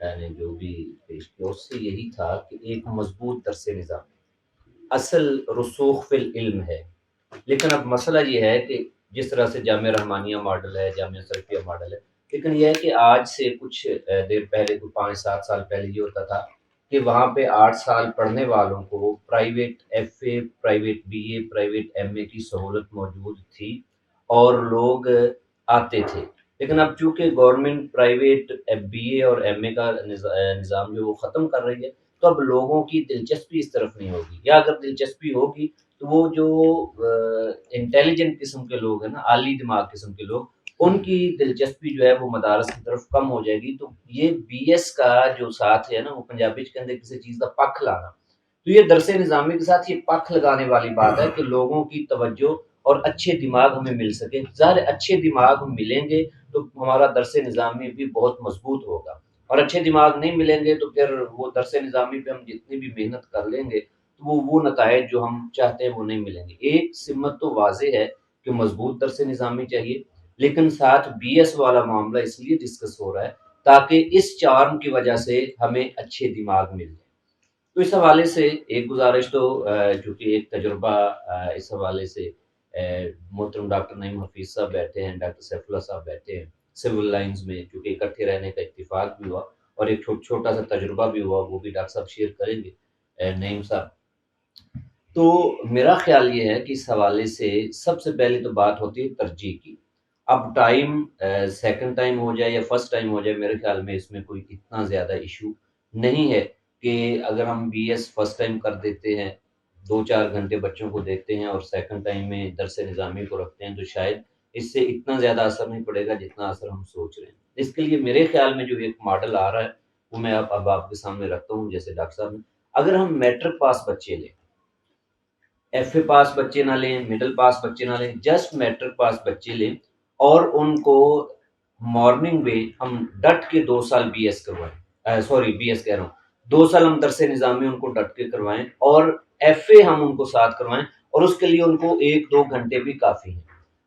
نے جو بھی پیش کیا اس سے یہی تھا کہ ایک مضبوط درس نظام اصل رسوخ فی العلم ہے، لیکن اب مسئلہ یہ ہے کہ جس طرح سے جامعہ رحمانیہ ماڈل ہے، جامعہ سلفیہ ماڈل ہے، لیکن یہ ہے کہ آج سے کچھ دیر پہلے، کوئی 5-7 سال پہلے یہ ہوتا تھا کہ وہاں پہ 8 سال پڑھنے والوں کو private F A, private B A, private M A کی سہولت موجود تھی اور لوگ آتے تھے. لیکن اب چونکہ گورنمنٹ پرائیویٹ بی اے اور ایم اے کا نظام جو وہ ختم کر رہی ہے، تو اب لوگوں کی دلچسپی اس طرف نہیں ہوگی، یا اگر دلچسپی ہوگی تو وہ جو انٹیلیجنٹ قسم کے لوگ ہیں نا، عالی دماغ قسم کے لوگ، ان کی دلچسپی جو ہے وہ مدارس کی طرف کم ہو جائے گی. تو یہ بی ایس کا جو ساتھ ہے نا، وہ پنجابی کے اندر کسی چیز کا پکھ لانا، تو یہ درس نظامی کے ساتھ یہ پکھ لگانے والی بات ہے کہ لوگوں کی توجہ اور اچھے دماغ ہمیں مل سکے. ظاہر اچھے دماغ ملیں گے تو ہمارا درس نظامی بھی بہت مضبوط ہوگا، اور اچھے دماغ نہیں ملیں گے تو پھر وہ درس نظامی پہ ہم جتنی بھی محنت کر لیں گے تو وہ نتائج جو ہم چاہتے ہیں وہ نہیں ملیں گے. ایک سمت تو واضح ہے کہ مضبوط درس نظامی چاہیے، لیکن ساتھ بی ایس والا معاملہ اس لیے ڈسکس ہو رہا ہے تاکہ اس چارم کی وجہ سے ہمیں اچھے دماغ مل جائے. تو اس حوالے سے ایک گزارش تو چونکہ ایک تجربہ اس حوالے سے محترم ڈاکٹر نعیم حفیظ صاحب بیٹھے ہیں، ڈاکٹر سیف اللہ صاحب بیٹھے ہیں سول لائنز میں، چونکہ اکٹھے رہنے کا اتفاق بھی ہوا اور ایک چھوٹا سا تجربہ بھی ہوا، وہ بھی ڈاکٹر صاحب شیئر کریں گے نعیم صاحب. تو میرا خیال یہ ہے کہ اس حوالے سے سب سے پہلے تو بات ہوتی ہے ترجیح کی. اب ٹائم سیکنڈ ٹائم ہو جائے یا فرسٹ ٹائم ہو جائے، میرے خیال میں اس میں کوئی اتنا زیادہ ایشو نہیں ہے کہ اگر ہم بی ایس فرسٹ ٹائم کر دیتے ہیں، 2-4 گھنٹے بچوں کو دیتے ہیں اور سیکنڈ ٹائم میں درس نظامی کو رکھتے ہیں، تو شاید اس سے اتنا زیادہ اثر نہیں پڑے گا جتنا اثر ہم سوچ رہے ہیں. اس کے لیے میرے خیال میں جو ایک ماڈل آ رہا ہے وہ میں اب آپ کے سامنے رکھتا ہوں. جیسے ڈاکٹر صاحب نے، اگر ہم میٹرک پاس بچے لیں، ایف اے پاس بچے نہ لیں، مڈل پاس بچے نہ لیں، جسٹ میٹرک پاس بچے لیں اور ان کو مارننگ میں ہم ڈٹ کے 2 سال بی ایس کروائیں، سوری بی ایس کہہ رہا ہوں، 2 سال ہم درس نظامی ان کو ڈٹ کے کروائیں اور ایف اے ہم ان کو ساتھ کروائیں، اور اس کے لیے ان کو 1-2 گھنٹے بھی کافی ہیں.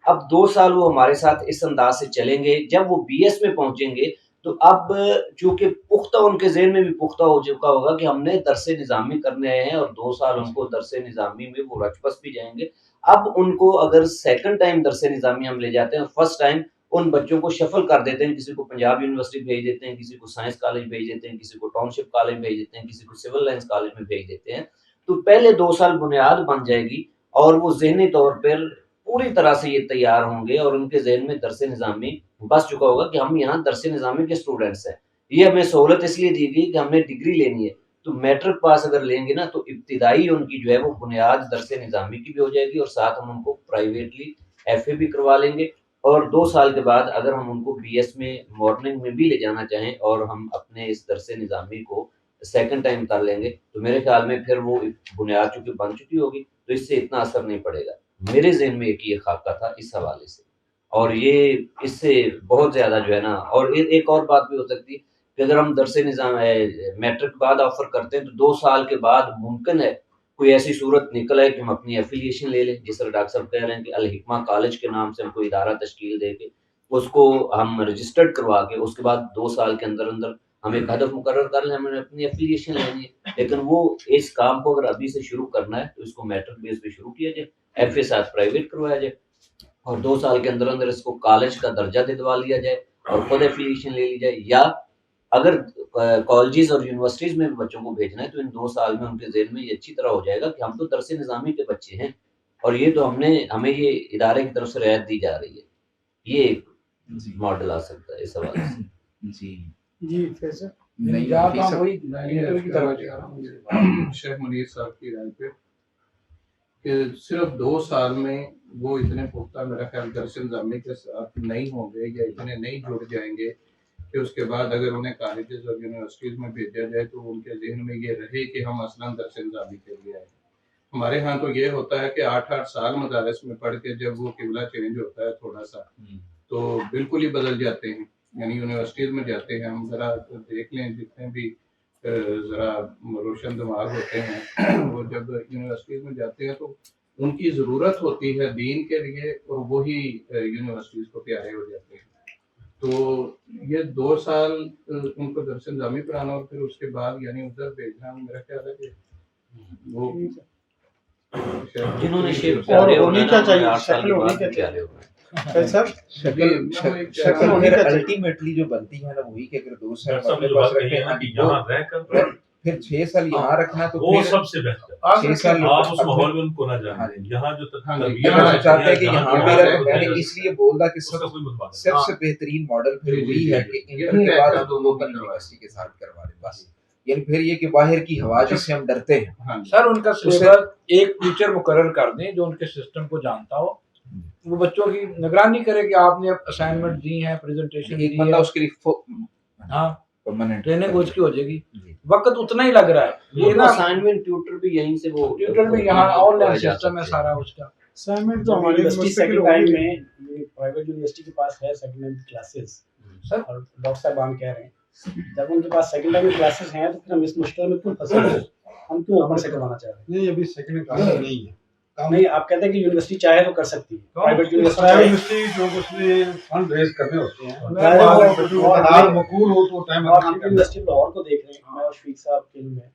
اب 2 سال وہ ہمارے ساتھ اس انداز سے چلیں گے، جب وہ بی ایس میں پہنچیں گے تو اب چونکہ پختہ ان کے ذہن میں بھی پختہ ہو چکا ہوگا کہ ہم نے درس نظامی کرنے آئے ہیں، اور 2 سال ان کو درس نظامی میں وہ رچ بس بھی جائیں گے. اب ان کو اگر سیکنڈ ٹائم درس نظامی ہم لے جاتے ہیں، فرسٹ ٹائم ان بچوں کو شفل کر دیتے ہیں، کسی کو پنجاب یونیورسٹی بھیج دیتے ہیں، کسی کو سائنس کالج بھیج دیتے ہیں، کسی کو ٹاؤن شپ کالج بھیج دیتے ہیں، کسی کو سول لائنس کالج میں بھیج دیتے ہیں، تو پہلے 2 سال بنیاد بن جائے گی اور وہ ذہنی طور پر پوری طرح سے یہ تیار ہوں گے اور ان کے ذہن میں درس نظامی بس چکا ہوگا کہ ہم یہاں درس نظامی کے اسٹوڈنٹس ہیں. یہ ہمیں سہولت اس لیے دی گئی کہ ہم نے ڈگری لینی ہے، تو میٹرک پاس اگر لیں گے نا تو ابتدائی ان کی جو ہے وہ بنیاد درس نظامی کی بھی ہو جائے گی، اور ساتھ ہم ان کو پرائیویٹلی ایف اے بھی کروا لیں گے. اور 2 سال کے بعد اگر ہم ان کو بی ایس میں مارننگ میں بھی لے جانا چاہیں اور ہم اپنے اس درس نظامی کو سیکنڈ ٹائم کر لیں گے، تو میرے خیال میں پھر وہ بنیاد چونکہ بن چکی ہوگی تو اس سے اتنا اثر نہیں پڑے گا. میرے ذہن میں ایک یہ خاکہ تھا اس حوالے سے، اور یہ اس سے بہت زیادہ جو ہے نا. اور ایک اور بات بھی ہو سکتی ہے کہ اگر ہم درس نظام میٹرک کے بعد آفر کرتے ہیں تو 2 سال کے بعد ممکن ہے کوئی ایسی صورت نکل آئے کہ ہم اپنی ایفیلیشن لے لیں، جس طرح ڈاکٹر صاحب کہہ رہے ہیں کہ الحکمہ کالج کے نام سے ہم کوئی ادارہ تشکیل دے کے اس کو ہم رجسٹرڈ کروا کے اس کے بعد 2 سال کے اندر اندر ہم ایک ہدف مقرر کر لیں، ہم نے اپنی ایفیلیشن لینی ہے. لیکن وہ اس کام کو اگر ابھی سے شروع کرنا ہے تو اس کو میٹرک بیس پہ شروع کیا جائے، ایف اے ساتھ پرائیویٹ کروایا جائے، اور 2 سال کے اندر اندر اس کو کالج کا درجہ دلوا لیا جائے اور خود ایفیلیشن لے لی جائے. یا اگر کالجز اور یونیورسٹیز میں بچوں کو بھیجنا ہے تو ان 2 سال میں ان کے ذہن میں یہ اچھی طرح ہو جائے گا کہ ہم تو درس نظامی کے بچے ہیں اور یہ تو ہمیں یہ ادارے کی طرف سے رعایت دی جا رہی ہے. یہ ایک ماڈل آ سکتا ہے اس حوالے سے. جی جی فیصل نہیں جہاں حفیظ تک صاحب، وہی انٹر کی طرف جا رہا ہوں شیخ منیر صاحب کی رائے پہ کہ صرف 2 سال میں وہ اتنے پختہ میرا خیال درس نظامی کے ساتھ نہیں ہوں گے یا اتنے نہیں جڑ جائیں گے کہ اس کے بعد اگر انہیں کالجز اور یونیورسٹیز میں بھیجا جائے تو ان کے ذہن میں یہ رہے کہ ہم اصلاً درس نظامی کے لیے آئے. ہمارے ہاں تو یہ ہوتا ہے کہ 8-8 سال مدارس میں پڑھ کے جب وہ قبلہ چینج ہوتا ہے تھوڑا سا تو بالکل ہی بدل جاتے ہیں. یعنی یونیورسٹیز میں جاتے ہیں، ہم ذرا دیکھ لیں جتنے بھی ذرا روشن دماغ ہوتے ہیں وہ جب یونیورسٹیز میں جاتے ہیں تو ان کی ضرورت ہوتی ہے دین کے لیے اور وہی یونیورسٹیز کو پیارے ہو جاتے ہیں. تو یہ 2 سال ان کو درس نظامی پڑھانا اور پھر اس کے بعد یعنی ادھر بھیجنا، میرا خیال ہے کہ وہ جنہوں نے شیپ اور پیارے ہونی ہونا کیا ہے چاہیے، 8 سال شکل کے ہونی بعد کیا پیارے ہونا ہے. صاحب شکل ہونے پھر کا چاہیے. الٹیمیٹلی جو بنتی ہے نا وہی کہ اگر 2 سال ڈاکٹر صاحب نے اپنے جو پاس بات کہی رکھے ہے نا ہاں کہ جی، یہاں رہ کر پھر 6 سال یہاں رکھنا تو وہ پھر سب سے بہتر. 6 سال آپ اس اپنے- ماحول میں ان کو نہ ہاں جانیں. جی. یہاں جو ہاں جی. تربیت اگر ہم ہے، چاہتے ہیں کہ جہاں یہاں جو پہ ہے، رہیں، میں نے اس لیے بولا کہ اس کا کوئی متبادل نہیں. سب سے بہترین ماڈل پھر جی، جی، وہی جی، ہے جی. کہ یہ انٹر کے ہے بعد کہ ہم دونوں اوپن کی یونیورسٹی کے ساتھ کروا دیں بس. یعنی پھر یہ کہ باہر کی ہوا جس سے ہم ڈرتے ہیں، ہاں جی. سر ان کا سلیبس ایک ٹیچر مقرر کر دیں جو ان کے سسٹم کو جانتا ہو، وہ بچوں کی نگرانی کرے کہ آپ نے اسائنمنٹ دی ہیں، پریزنٹیشن ایک دی بندہ ہے. اس کے لیے ہاں permanent ٹریننگ اس کی ہو جائے گی. جی. وقت اتنا ہی لگ رہا ہے. یہ نا اسائنمنٹ ٹیوٹر بھی یہیں سے وہ ٹیوٹر بھی یہاں آن لائن سسٹم ہے سارا اس کا. اسائنمنٹ تو جب ہمارے یونیورسٹی مستقل سیکنڈ ہو ٹائم گئی. میں یہ پرائیویٹ یونیورسٹی کے پاس ہے سیکنڈ ٹائم کلاسز، سر اور ڈاکٹر صاحبان کہہ رہے ہیں جب ان کے پاس سیکنڈ ٹائم کلاسز ہیں تو پھر ہم اس مشکل میں کیوں پھنسے ہیں؟ ہم کیوں اوپن سے کروانا چاہ رہے ہیں؟ نہیں ابھی سیکنڈ کلاس نہیں ہے. نہیں، آپ کہتے ہیں کہ یونیورسٹی چاہے تو کر سکتی ہے، پرائیویٹ یونیورسٹی پرائیویٹ چاہے. یونیورسٹی جو کچھ بھی فنڈ ریز کرنے ہوتے ہیں ظاہر ہے وہ حال مقبول ہو تو ٹائم آپ یونیورسٹی لاہور کو دیکھ رہے ہیں، میں اور شفیق صاحب کے علم میں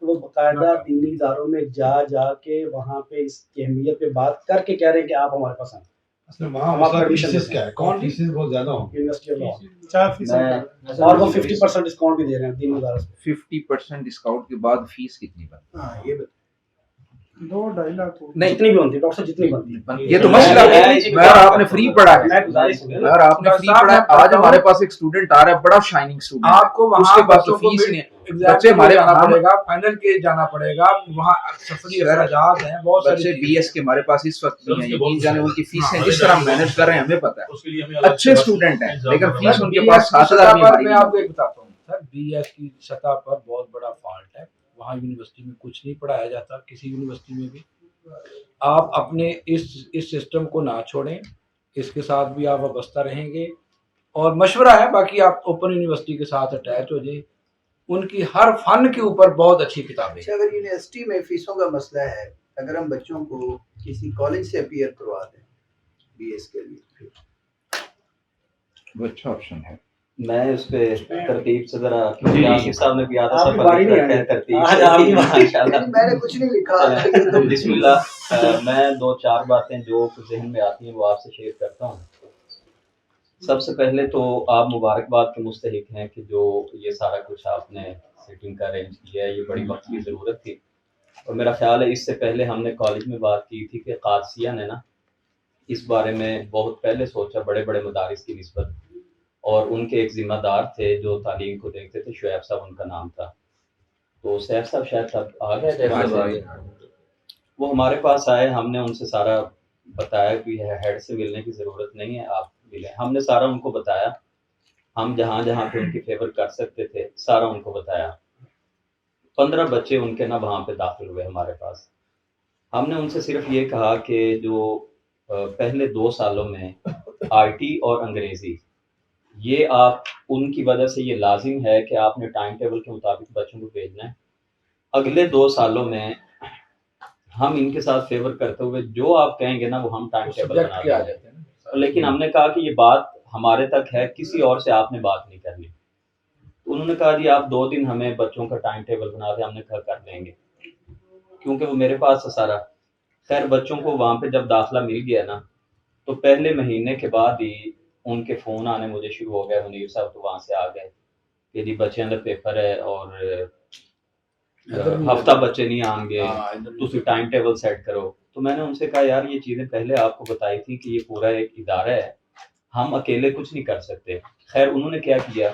تو وہ باقاعدہ دینی اداروں میں جا کے وہاں پہ اس کی اہمیت پہ بات کر کے کہہ رہے ہیں کہ آپ ہمارے پاس آئیں. اصل وہاں ہم آپ مسئلہ permission فیسز دیتے کیا ہے، کون فیسز بہت زیادہ ہوں گی. یونیورسٹی آف لاہور، 4% اور وہ 50% ڈسکاؤنٹ بھی دے رہے ہیں دینی اداروں سے. 50% ڈسکاؤنٹ کے بعد فیس کتنی بنتی ہاں یہ 2-2.5 لاکھ نہیں. جتنی بھی بنتی ہے ڈاکٹر صاحب، جتنی بنتی ہے. یہ تو مسئلہ ہے. میں اور آپ نے فری پڑھا ہے، میں گزارش ہے میں اور آپ نے فری پڑھا ہے. آج ہمارے پاس ایک اسٹوڈنٹ آ رہا ہے، بڑا شائننگ اسٹوڈنٹ، آپ کو اس وہاں کے پاس بچوں تو کو فیس نہیں ہے. ایگزام بچے کے ہمارے لیے جانا ہم پڑے گا، فائنل کے جانا پڑے گا، وہاں سفری اخراجات ہیں بہت ساری بچے بی ایس کے ہمارے پاس اس وقت بھی ہیں. سر، یقین جانے ان کی فیسیں ہاں، جس طرح مینج کر رہے ہیں ہمیں پتہ ہے. اس کے لیے ہمیں الگ اچھے سے اسٹوڈنٹ ہیں انتظام لیکن کرنا فیس ہے. ان کے بی پاس ایس کی 7,000 سطح بھی پر ہماری میں نہیں. آپ کو ایک بتاتا ہوں سر، بی ایس کی سطح پر بہت بڑا فالٹ ہے. وہاں یونیورسٹی میں کچھ نہیں پڑھایا جاتا، کسی یونیورسٹی میں بھی. آپ اپنے اس سسٹم کو نہ چھوڑیں، اس کے ساتھ بھی آپ وابستہ رہیں گے. اور مشورہ ہے باقی، آپ اوپن یونیورسٹی کے ساتھ اٹیچ ہو جائیں. ان کی ہر فن کے اوپر بہت اچھی کتابیں ہیں. اگر یونیورسٹی میں فیسوں کا مسئلہ ہے، اگر ہم بچوں کو کسی کالج سے اپیئر کروا دیں بی ایس کے لیے، وہ اچھا آپشن ہے. میں اس پہ ترتیب سے ذرا آصف صاحب نے بھی آدھا آپ کی سفر باری لکھ نہیں رکھا ہے آئی. ترتیب آج سے. آپ کی باری. ماشاءاللہ. یعنی میں نے کچھ نہیں لکھا. تو بسم اللہ، میں 2-4 باتیں جو کچھ ذہن میں آتی ہیں وہ آپ سے شیئر کرتا ہوں. سب سے پہلے تو آپ مبارکباد کے مستحق ہیں کہ جو یہ سارا کچھ آپ نے سیٹنگ کا ارینج کیا ہے، یہ بڑی وقت کی ضرورت تھی. اور میرا خیال ہے اس سے پہلے ہم نے کالج میں بات کی تھی کہ قادسیہ نے نا اس بارے میں بہت پہلے سوچا، بڑے بڑے مدارس کی نسبت. اور ان کے ایک ذمہ دار تھے جو تعلیم کو دیکھتے تھے، شعیب صاحب ان کا نام تھا. تو شعیب صاحب شاید صاحب آ گئے. وہ ہمارے پاس آئے، ہم نے ان سے سارا بتایا کہ ہیڈ سے ملنے کی ضرورت نہیں ہے، آپ ملیں. ہم نے سارا ان کو بتایا، ہم جہاں جہاں پہ ان کی فیور کر سکتے تھے سارا ان کو بتایا. 15 بچے ان کے نا وہاں پہ داخل ہوئے ہمارے پاس. ہم نے ان سے صرف یہ کہا کہ جو پہلے 2 سالوں میں آئی ٹی اور انگریزی، یہ آپ ان کی وجہ سے یہ لازم ہے کہ آپ نے ٹائم ٹیبل کے مطابق بچوں کو بھیجنا ہے. اگلے 2 سالوں میں ہم ان کے ساتھ فیور کرتے ہوئے جو آپ کہیں گے نا وہ ہم ٹائم ٹیبل سبجیکٹ بنا کے آ دیں گے. جاتے ہیں نا. لیکن ہم نے کہا کہ یہ بات ہمارے تک ہے، کسی اور سے آپ نے بات نہیں کرنی. انہوں نے کہا جی آپ 2 دن ہمیں بچوں کا ٹائم ٹیبل بنا دیں. ہم نے کہا کر دیں گے، کیونکہ وہ میرے پاس ہے سارا. خیر بچوں کو وہاں پہ جب داخلہ مل گیا نا تو پہلے مہینے کے بعد ہی ان کے فون آنے مجھے شروع ہو گئے. منیر صاحب تو وہاں سے آ گئے کہ جی بچیاں دا پیپر ہے اور ہفتہ بچے نہیں آن گے، تسی ٹائم ٹیبل سیٹ کرو. تو میں نے ان سے کہا یار یہ چیزیں پہلے آپ کو بتائی تھی کہ یہ پورا ایک ادارہ ہے، ہم اکیلے کچھ نہیں کر سکتے. خیر انہوں نے کیا کیا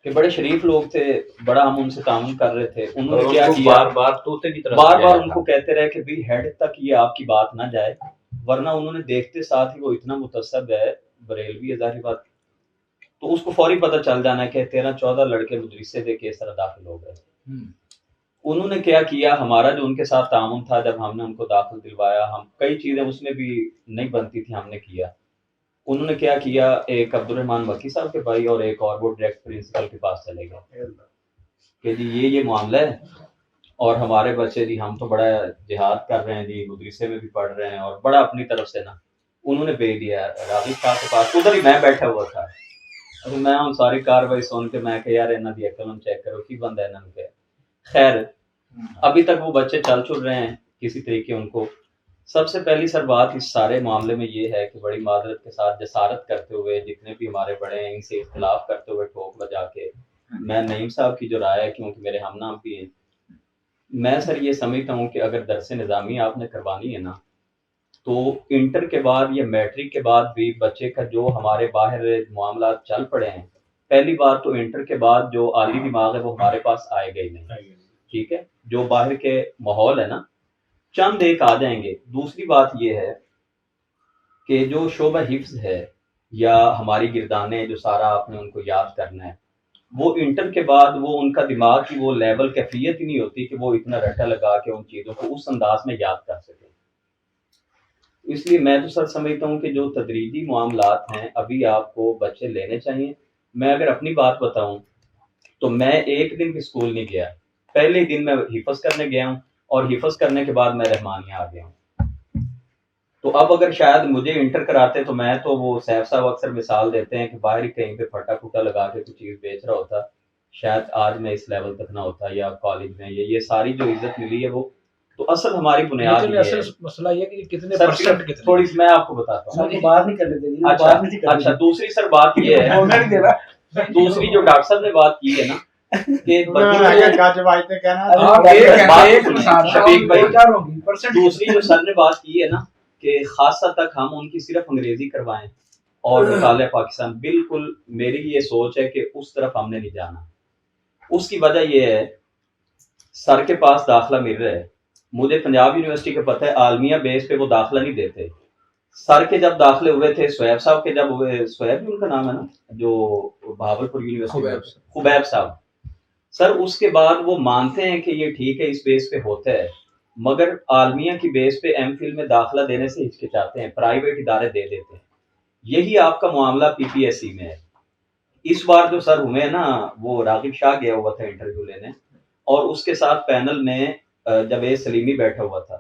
کہ بڑے شریف لوگ تھے، بڑا ہم ان سے تعاون کر رہے تھے. انہوں نے کیا کیا، بار بار طوطے کی طرح بار بار ان کو کہتے رہے کہ بھی ہیڈ تک یہ آپ کی بات نہ جائے، ورنہ انہوں نے دیکھتے ساتھ ہی وہ اتنا متعصب ہے، بریلوی ہے ظاہر بات، تو اس کو فوری پتہ چل جانا ہے کہ 13-14 لڑکے مدرسے دے کے اس طرح داخل ہو گئے. انہوں نے کیا کیا، ہمارا جو ان کے ساتھ تعاون تھا جب ہم نے ان کو داخل دلوایا، ہم کئی چیزیں اس میں بھی نہیں بنتی تھی ہم نے کیا. انہوں نے کیا کیا، ایک عبد الرحمان مکی صاحب کے بھائی اور ایک اور وہ ڈائریکٹ پرنسپل کے پاس چلے گئے کہ جی یہ معاملہ ہے اور ہمارے بچے جی ہم تو بڑا جہاد کر رہے ہیں جی، مدرسے میں بھی پڑھ رہے ہیں اور بڑا اپنی طرف سے نا انہوں نے بھیج دیا راغب شاہ کے پاس، ادھر ہی میں بیٹھا ہوا تھا. ابھی میں ہوں ساری کاروائی سن کے میں کہ یار انہاں دی عقل ہم چیک کرو کی بندہ انہاں نوں کہ خیر ابھی تک وہ بچے چل چل رہے ہیں کسی طریقے. ان کو سب سے پہلی سر بات اس سارے معاملے میں یہ ہے کہ بڑی معذرت کے ساتھ جسارت کرتے ہوئے جتنے بھی ہمارے بڑے ہیں ان سے اختلاف کرتے ہوئے ٹھوک بجا کے میں نعیم صاحب کی جو رائے ہے کیونکہ میرے ہم نام بھی ہیں، میں سر یہ سمجھتا ہوں کہ اگر درس نظامی آپ نے کروانی ہے نا تو انٹر کے بعد یا میٹرک کے بعد بھی بچے کا جو ہمارے باہر معاملات چل پڑے ہیں، پہلی بات تو انٹر کے بعد جو عالی دماغ ہے وہ ہمارے پاس آئے گا ہی نہیں. ٹھیک ہے، جو باہر کے ماحول ہے نا چند ایک آ جائیں گے. دوسری بات یہ ہے کہ جو شعبہ حفظ ہے یا ہماری گردانیں جو سارا آپ نے ان کو یاد کرنا ہے، وہ انٹر کے بعد وہ ان کا دماغ کی وہ لیول کیفیت ہی نہیں ہوتی کہ وہ اتنا رٹا لگا کے ان چیزوں کو اس انداز میں یاد کر سکیں. اس لیے میں تو سر سمجھتا ہوں کہ جو تدریجی معاملات ہیں ابھی آپ کو بچے لینے چاہیے. میں اگر اپنی بات بتاؤں تو میں ایک دن بھی اسکول نہیں گیا. پہلے دن میں حفظ کرنے گیا ہوں اور حفظ کرنے کے بعد میں رحمانیہ آ گیا ہوں. تو اب اگر شاید مجھے انٹر کراتے تو میں تو وہ سیف صاحب اکثر مثال دیتے ہیں کہ باہر ہی کہیں پہ پھٹا پھٹا لگا کے کوئی چیز بیچ رہا ہوتا، شاید آج میں اس لیول تک نہ ہوتا یا کالج میں یہ ساری جو عزت ملی ہے وہ تو اصل ہماری بنیاد لیکن یہ ہے. اصل مسئلہ یہ کہ کتنے سر پرسنٹ کتنے تھوڑی سی میں آپ کو بتاتا ہوں. سر کو بات نہیں کرنے دے رہی، اچھا بات نہیں کرنے اچھا دوسری سر بات یہ ہے بولنا نہیں دے رہا. دوسری جو ڈاکٹر صاحب نے بات کی ہے نا کہ دوسری جو سر نے بات کی ہے نا کہ خاصہ تک ہم ان کی صرف انگریزی کروائیں اور مطالعہ پاکستان، بالکل میری یہ سوچ ہے کہ اس طرف ہم نے نہیں جانا. اس کی وجہ یہ ہے سر کے پاس داخلہ مل رہا ہے. مجھے پنجاب یونیورسٹی کا پتہ ہے عالمیہ بیس پہ وہ داخلہ نہیں دیتے. سر کے جب داخلے ہوئے تھے سویب صاحب کے جب ہوئے، سویب بھی ان کا نام ہے نا جو بہاولپور یونیورسٹی میں، خبیب صاحب سر، اس کے بعد وہ مانتے ہیں کہ یہ ٹھیک ہے اس بیس پہ ہوتا ہے مگر عالمیہ کی بیس پہ ایم فل میں داخلہ دینے سے ہچکچاتے ہیں، پرائیویٹ ادارے دے دیتے ہیں. یہی آپ کا معاملہ پی پی ایس سی میں ہے. اس بار جو سر ہوئے نا وہ راغب شاہ گیا ہوا تھا انٹرویو لینے اور اس کے ساتھ پینل میں جاوید سلیمی بیٹھا ہوا تھا.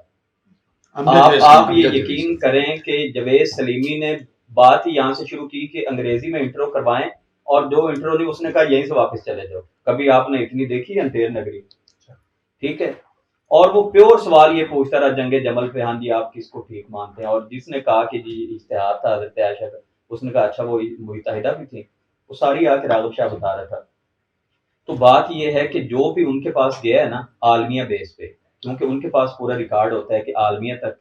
آپ یہ یقین کریں کہ جاوید سلیمی نے بات ہی یہاں سے شروع کی کہ انگریزی میں انٹرو کروائیں اور جو انٹرو نہیں اس نے کہا یہیں سے واپس چلے جاؤ. کبھی آپ نے اتنی دیکھی انتیر نگری؟ ٹھیک ہے. اور وہ پیور سوال یہ پوچھتا رہا جنگ جمل پہ، ہاں جی آپ کس کو ٹھیک مانتے ہیں؟ اور جس نے کہا کہ جی اجتہاد تھا حضرت عائشہ کا، اس نے کہا اچھا وہ متحدہ بھی تھی، وہ ساری آ کے راغب شاہ بتا رہا تھا. تو بات یہ ہے کہ جو بھی ان کے پاس گیا ہے نا عالمیہ بیس پہ، کیونکہ ان کے پاس پورا ریکارڈ ہوتا ہے کہ عالمیہ تک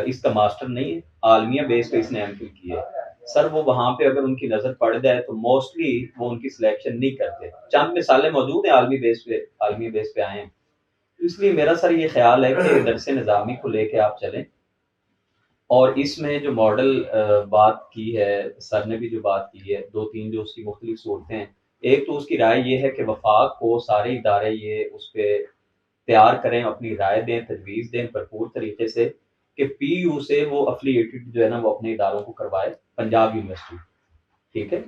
اس کا ماسٹر نہیں ہے، عالمیہ بیس پہ اس نے ایم فل کیا ہے سر، وہ وہاں پہ اگر ان کی نظر پڑ جائے تو موسٹلی وہ ان کی سلیکشن نہیں کرتے. چند مثالیں موجود ہیں عالمی بیس پہ آئے ہیں. اس لیے میرا سر یہ خیال ہے کہ درس نظامی کو لے کے آپ چلیں. اور اس میں جو ماڈل بات کی ہے سر نے بھی جو بات کی ہے، دو تین جو اس کی مختلف صورتیں ہیں. ایک تو اس کی رائے یہ ہے کہ وفاق کو سارے ادارے یہ اس پہ تیار کریں، اپنی رائے دیں، تجویز دیں بھرپور طریقے سے کہ پی یو سے وہ افیلیٹڈ جو ہے نا وہ اپنے اداروں کو کروائے پنجاب یونیورسٹی. ٹھیک ہے.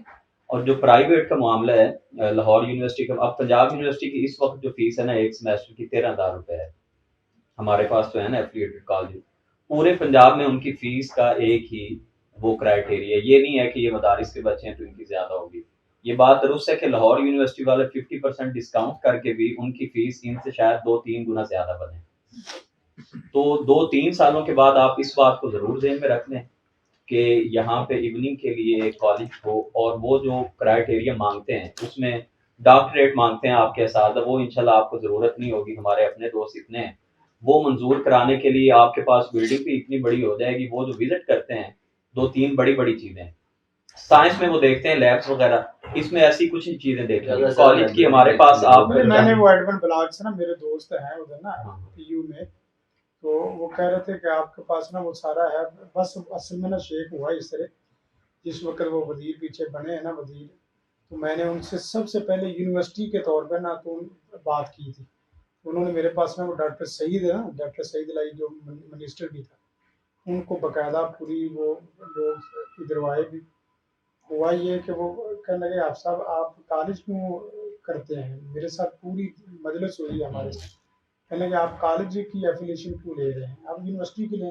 اور جو پرائیویٹ کا معاملہ ہے لاہور یونیورسٹی کا، اب پنجاب یونیورسٹی کی اس وقت جو فیس ہے نا ایک سیمسٹر کی 13,000 روپے ہے. ہمارے پاس تو ہے نا ایفیلیٹڈ کالج، پورے پنجاب میں ان کی فیس کا ایک ہی وہ کرائٹیریا. یہ نہیں ہے کہ یہ مدارس کے بچے ہیں تو ان کی زیادہ ہوگی. یہ بات درست ہے کہ لاہور یونیورسٹی والے 50% ڈسکاؤنٹ کر کے بھی ان کی فیس ان سے شاید 2-3 گنا زیادہ بنے. تو 2-3 سالوں کے بعد آپ اس بات کو ضرور ذہن میں رکھ لیں کہ یہاں پہ ایوننگ کے لیے ایک کالج ہو اور وہ جو کرائٹیریا مانگتے ہیں اس میں ڈاکٹریٹ مانگتے ہیں آپ کے اساتذہ، وہ انشاءاللہ آپ کو ضرورت نہیں ہوگی. ہمارے اپنے دوست اتنے ہیں، وہ منظور کرانے کے لیے آپ کے پاس بلڈنگ بھی اتنی بڑی ہو جائے گی. وہ جو وزٹ کرتے ہیں 2-3 بڑی چیزیں سائنس میں وہ دیکھتے ہیں لیبس وغیرہ، اس میں ایسی کچھ چیزیں دیکھیں گے کالج کی ہمارے پاس. آپ میں نے وہ ایڈمن بلاک سے نا میرے دوست ہیں ادھر نا پی یو میں، تو وہ کہہ رہے تھے کہ آپ کے پاس نا وہ سارا ہے. بس اصل میں نا شیخ ہوا اس طرح جس وقت وہ وزیر پیچھے بنے ہیں نا وزیر، تو میں نے ان سے سب سے پہلے یونیورسٹی کے طور پہ نا تو بات کی تھی. انہوں نے میرے پاس میں وہ ڈاکٹر سعید ہے نا، ڈاکٹر سعید لائی جو منسٹر بھی تھا، ان کو باقاعدہ پوری وہ لوگ ادھر آئے بھی. ہوا یہ کہ وہ کہنے لگے آپ صاحب آپ کالج کیوں کرتے ہیں؟ میرے ساتھ پوری مجلس ہوئی ہمارے ساتھ. کہنے لگے آپ کالج کی ایفیلیشن کیوں لے رہے ہیں، آپ یونیورسٹی کی لیں.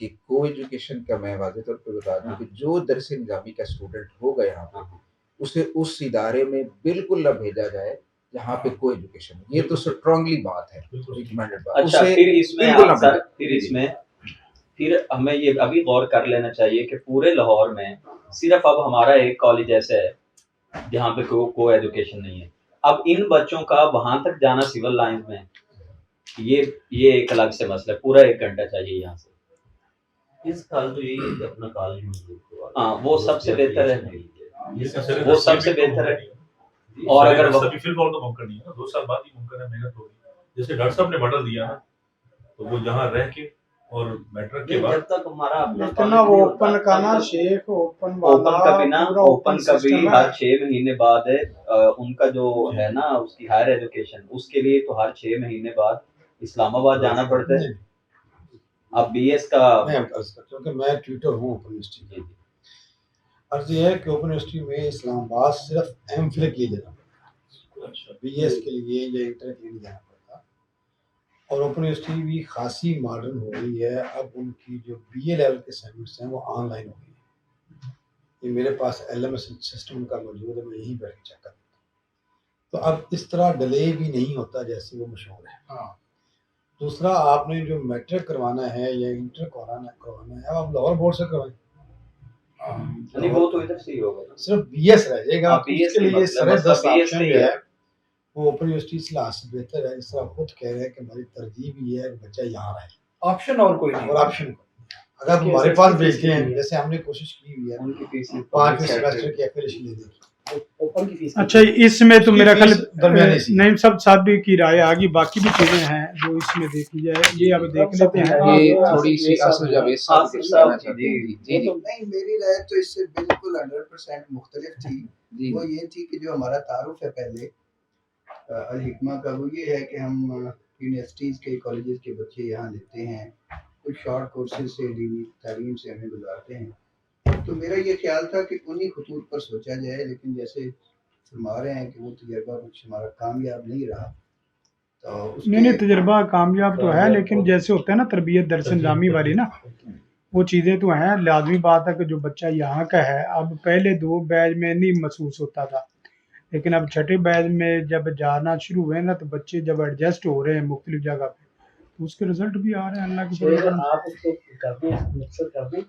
کہ کو ایجوکیشن کا میں واضح طور پہ بتا دوں کہ جو درس نظامی کا اسٹوڈنٹ ہوگا یہاں پہ اسے اس ادارے میں بالکل نہ بھیجا جائے جہاں پہ کو ایجوکیشن ہو. یہ تو اسٹرانگلی بات ہے, ریکمینڈڈ بات. اچھا اسے پھر اس میں بالکل نہ سر بھیجا. پھر اس میں پھر ہمیں یہ ابھی غور کر لینا چاہیے کہ پورے لاہور میں صرف اب ہمارا ایک کالج ایسا ہے جہاں پہ کو ایجوکیشن نہیں ہے. اب ان بچوں کا وہاں تک جانا سول لائنز میں یہ ایک الگ سے مسئلہ ہے, پورا 1 گھنٹہ چاہیے یہاں سے. اس سال تو یہی ہے کہ اپنا کالج منظور کروا لیں. ہاں وہ سب سے بہتر ہے, یہ وہ سب سے بہتر ہے. اور اگر ابھی فی الفال تو ممکن نہیں ہے نا, 2 سال بعد ہی ممکن ہے, محنت ہوگی. جیسے ڈاکٹر صاحب نے ماڈل دیا نا, تو وہ جہاں رہ کے اور میٹرک کے بعد جب تک ہمارا اپنا لیکن نا وہ اوپن کا نا شیخ اوپن اوپن کا بھی نا, پورا اوپن کا بھی سسٹم ہر ہے. 6 مہینے بعد ہے ان کا جو ہے نا اس کی ہائر ایجوکیشن, اس کے لیے تو ہر 6 مہینے بعد اسلام آباد جانا پڑتا ہے. اب بی ایس کا میں عرض کرتا ہوں کہ میں ٹیوٹر ہوں اوپن یونیورسٹی کی. عرض یہ ہے کہ اوپن یونیورسٹی میں اسلام آباد صرف ایم فل کے لیے جانا پڑتا ہے, بی ایس کے لیے یا انٹر کے لیے نہیں جانا پڑتا. اور اوپن یونیورسٹی بھی خاصی ماڈرن ہو گئی ہے. اب ان کی جو بی اے لیول کے اسائنمنٹس ہیں وہ آن لائن ہو گئی ہیں. یہ میرے پاس ایل ایم ایس سسٹم کا موجود ہے, میں یہیں بیٹھ کے چیک کرتا ہوں. تو اب اس طرح ڈیلے بھی نہیں ہوتا جیسے وہ مشہور ہے. دوسرا, آپ نے جو میٹرک کروانا ہے یا انٹر کروانا ہے اب لاہور بورڈ سے کروائیں, نہیں وہ تو ادھر سے ہی ہوگا, صرف بی ایس رہ جائے گا. اس کے لیے سر دست BS آپشن جو ہے وہ اوپن یونیورسٹی سے لحاظ سے بہتر ہے. جس طرح خود کہہ رہے ہیں کہ ہماری ترجیح بھی ہے کہ بچہ یہاں رہے, آپشن اور کوئی نہیں. اور آپشن اگر آپ ہمارے پاس بھیجتے ہیں, جیسے ہم نے کوشش کی ہوئی ہے ان کی فیس 5 سیمسٹر کی ایفیلیشن لینے کی. اوپن کی فیس اچھا اس میں تو میرا خیال درمیانی سی. نعیم صاحب بھی کی رائے آگی, باقی بھی چیزیں ہیں جو اس میں دیکھ لی جائے, یہ اب دیکھ لیتے ہیں. یہ تھوڑی سی اصل جاوید صاحب کچھ کہنا چاہتے ہیں. جی جی نہیں, میری رائے تو اس سے بالکل 100% مختلف تھی. وہ یہ تھی کہ جو ہمارا تعارف ہے پہلے الحکمہ کا, وہ یہ ہے کہ ہم یونیورسٹیز کے کالجز کے بچے یہاں لیتے ہیں, کچھ شارٹ کورسز سے دینی تعلیم سے ہمیں گزارتے ہیں. تو میرا یہ خیال تھا کہ انہی خطوط پر سوچا جائے, لیکن جیسے فرما رہے ہیں کہ وہ تجربہ کچھ ہمارا کامیاب نہیں رہا. تو نہیں تجربہ کامیاب تو ہے, لیکن جیسے ہوتا ہے نا تربیت درس نظامی والی نا, وہ چیزیں تو ہیں. لازمی بات ہے کہ جو بچہ یہاں کا ہے, اب پہلے 2 بیچ میں نہیں محسوس ہوتا تھا, لیکن اب چھٹے بیچ میں جب جانا شروع ہوئے نا تو بچے جب ایڈجسٹ ہو رہے ہیں مختلف جگہ پہ, تو اس کے رزلٹ بھی آ رہے ہیں اللہ کے فضل سے. آپ اس کو کر دیں, مقصد کر دیں.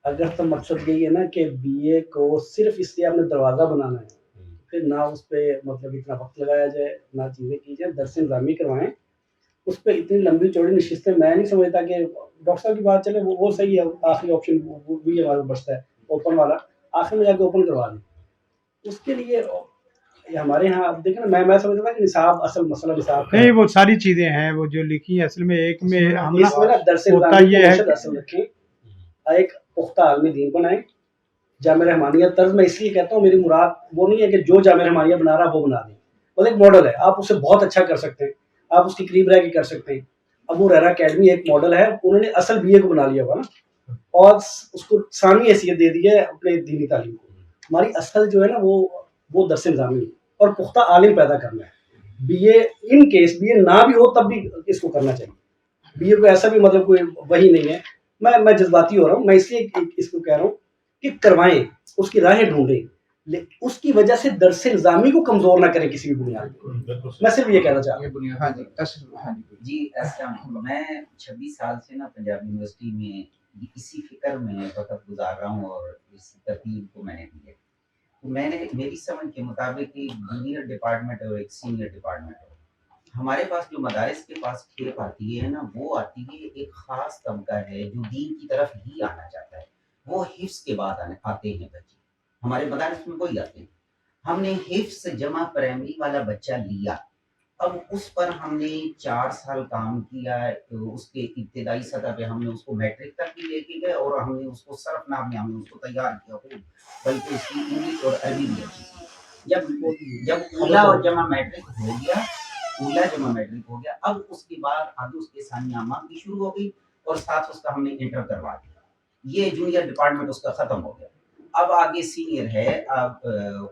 اگر تو مقصد یہی ہے نا کہ بی اے کو صرف اس لیے آپ نے دروازہ بنانا ہے, پھر نہ اس پہ مطلب اتنا وقت لگایا جائے, نہ چیزیں کی جائیں, درس نظامی کروائیں. اس پہ اتنی لمبی چوڑی نشستیں میں نہیں سمجھتا کہ ڈاکٹر صاحب کی بات چلے وہ صحیح ہے, آخری آپشن وہ بھی ہمارا بچتا ہے اوپن والا, آخر میں جا کے اوپن کروا دیں. اس کے لیے ہمارے یہاں اب دیکھیں نا, میں سمجھتا ہوں کہ نصاب اصل مسئلہ نصاب نہیں, وہ ساری چیزیں ہیں وہ جو لکھی ہیں اصل میں ایک میں ہم اس میں نا درس ہوتا نظامی یہ کو ہے مرشد اصل رکھیں, ایک پختہ عالمی دین بنائیں. جامعہ رحمانیہ طرز میں اس لیے کہتا ہوں, میری مراد وہ نہیں ہے کہ جو جامعہ رحمانیہ بنا رہا وہ بنا دیں. وہ ایک ماڈل ہے, آپ اسے بہت اچھا کر سکتے ہیں, آپ اس کے قریب رہ کے کر سکتے ہیں. ابو ریرا اکیڈمی ایک ماڈل ہے, انہوں نے اصل بی اے کو بنا لیا ہوا نا, اور اس کو ثانوی حیثیت دے دی ہے اپنے دینی تعلیم کو. ہماری اصل جو ہے نا وہ درس نظامی اور پختہ عالم پیدا کرنا ہے. B A in case B A نہ بھی ہو تب بھی اس کو کرنا چاہیے. بی اے کو ایسا بھی مطلب کوئی وہی نہیں ہے. میں جذباتی ہو رہا ہوں, میں اس لیے اس کو کہہ رہا ہوں کہ کروائیں, اس کی راہیں ڈھونڈیں, اس کی وجہ سے درس نظامی کو کمزور نہ کریں کسی بھی بنیاد پہ. میں صرف یہ کہنا چاہ رہا ہوں. ہاں جی جی السلام علیکم. میں 26 سال سے نا پنجاب یونیورسٹی میں اسی فکر میں وقت گزار رہا ہوں اور اس ترتیب کو میں نے دی ہے. تو میں نے میری سمجھ کے مطابق ایک جونیئر ڈپارٹمنٹ اور ایک سینئر ڈپارٹمنٹ ہو. ہمارے پاس جو مدارس کے پاس کھیپ آتی ہے نا, وہ آتی ہے ایک خاص طبقہ ہے جو دین کی طرف ہی آنا چاہتا ہے. وہ حفظ کے بعد آتے ہیں بچے, ہمارے مدارس میں وہی آتے ہیں. ہم نے حفظ جمع پرائمری والا بچہ لیا, اب اس پر ہم نے 4 سال کام کیا. اس کے ابتدائی سطح پہ ہم نے اس کو میٹرک تک بھی لے کے گئے, اور ہم نے اس کو صرف نام میں ہم نے اس کو تیار کیا, بلکہ اس کی انگلش اور عربی بھی اچھی تھی. جب اولا اور جمع میٹرک ہو گیا, اب اس کے بعد آگے اس کے ثانیہ عامہ بھی شروع ہو گئی, اور ساتھ اس کا ہم نے انٹر کروا دیا. یہ جونیئر ڈپارٹمنٹ اس کا ختم ہو گیا. اب آگے سینئر ہے. اب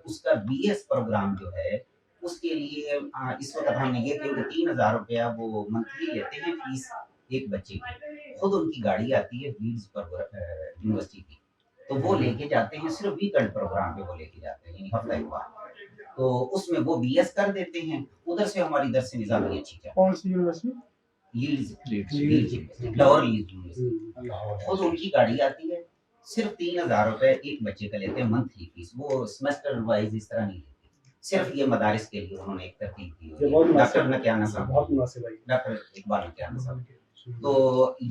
اس کا بی ایس پروگرام جو ہے اس کے لیے اس وقت ہم نے یہ کہ 3000 روپیہ وہ منتھلی لیتے ہیں فیس ایک بچے کی، خود ان کی گاڑی آتی ہے لیڈز پر یونیورسٹی کی، تو وہ لے کے جاتے ہیں، صرف ویکنڈ پروگرام پہ وہ لے کے جاتے ہیں، یعنی ہفتہ اتوار، تو اس میں وہ بی ایس کر دیتے ہیں، ادھر سے ہماری درس نظامی اچھی چل کون سی یونیورسٹی؟ لاہور لیڈز یونیورسٹی، خود ان کی گاڑی آتی ہے، صرف 3,000 روپے ایک بچے کا لیتے ہیں منتھلی فیس، وہ سیمسٹر وائز اس طرح نہیں لیتے، صرف یہ مدارس کے لیے انہوں نے ایک ترتیب کی ہوئی ہے، ڈاکٹر نکیانہ صاحب، ڈاکٹر اقبال نکیانہ صاحب، تو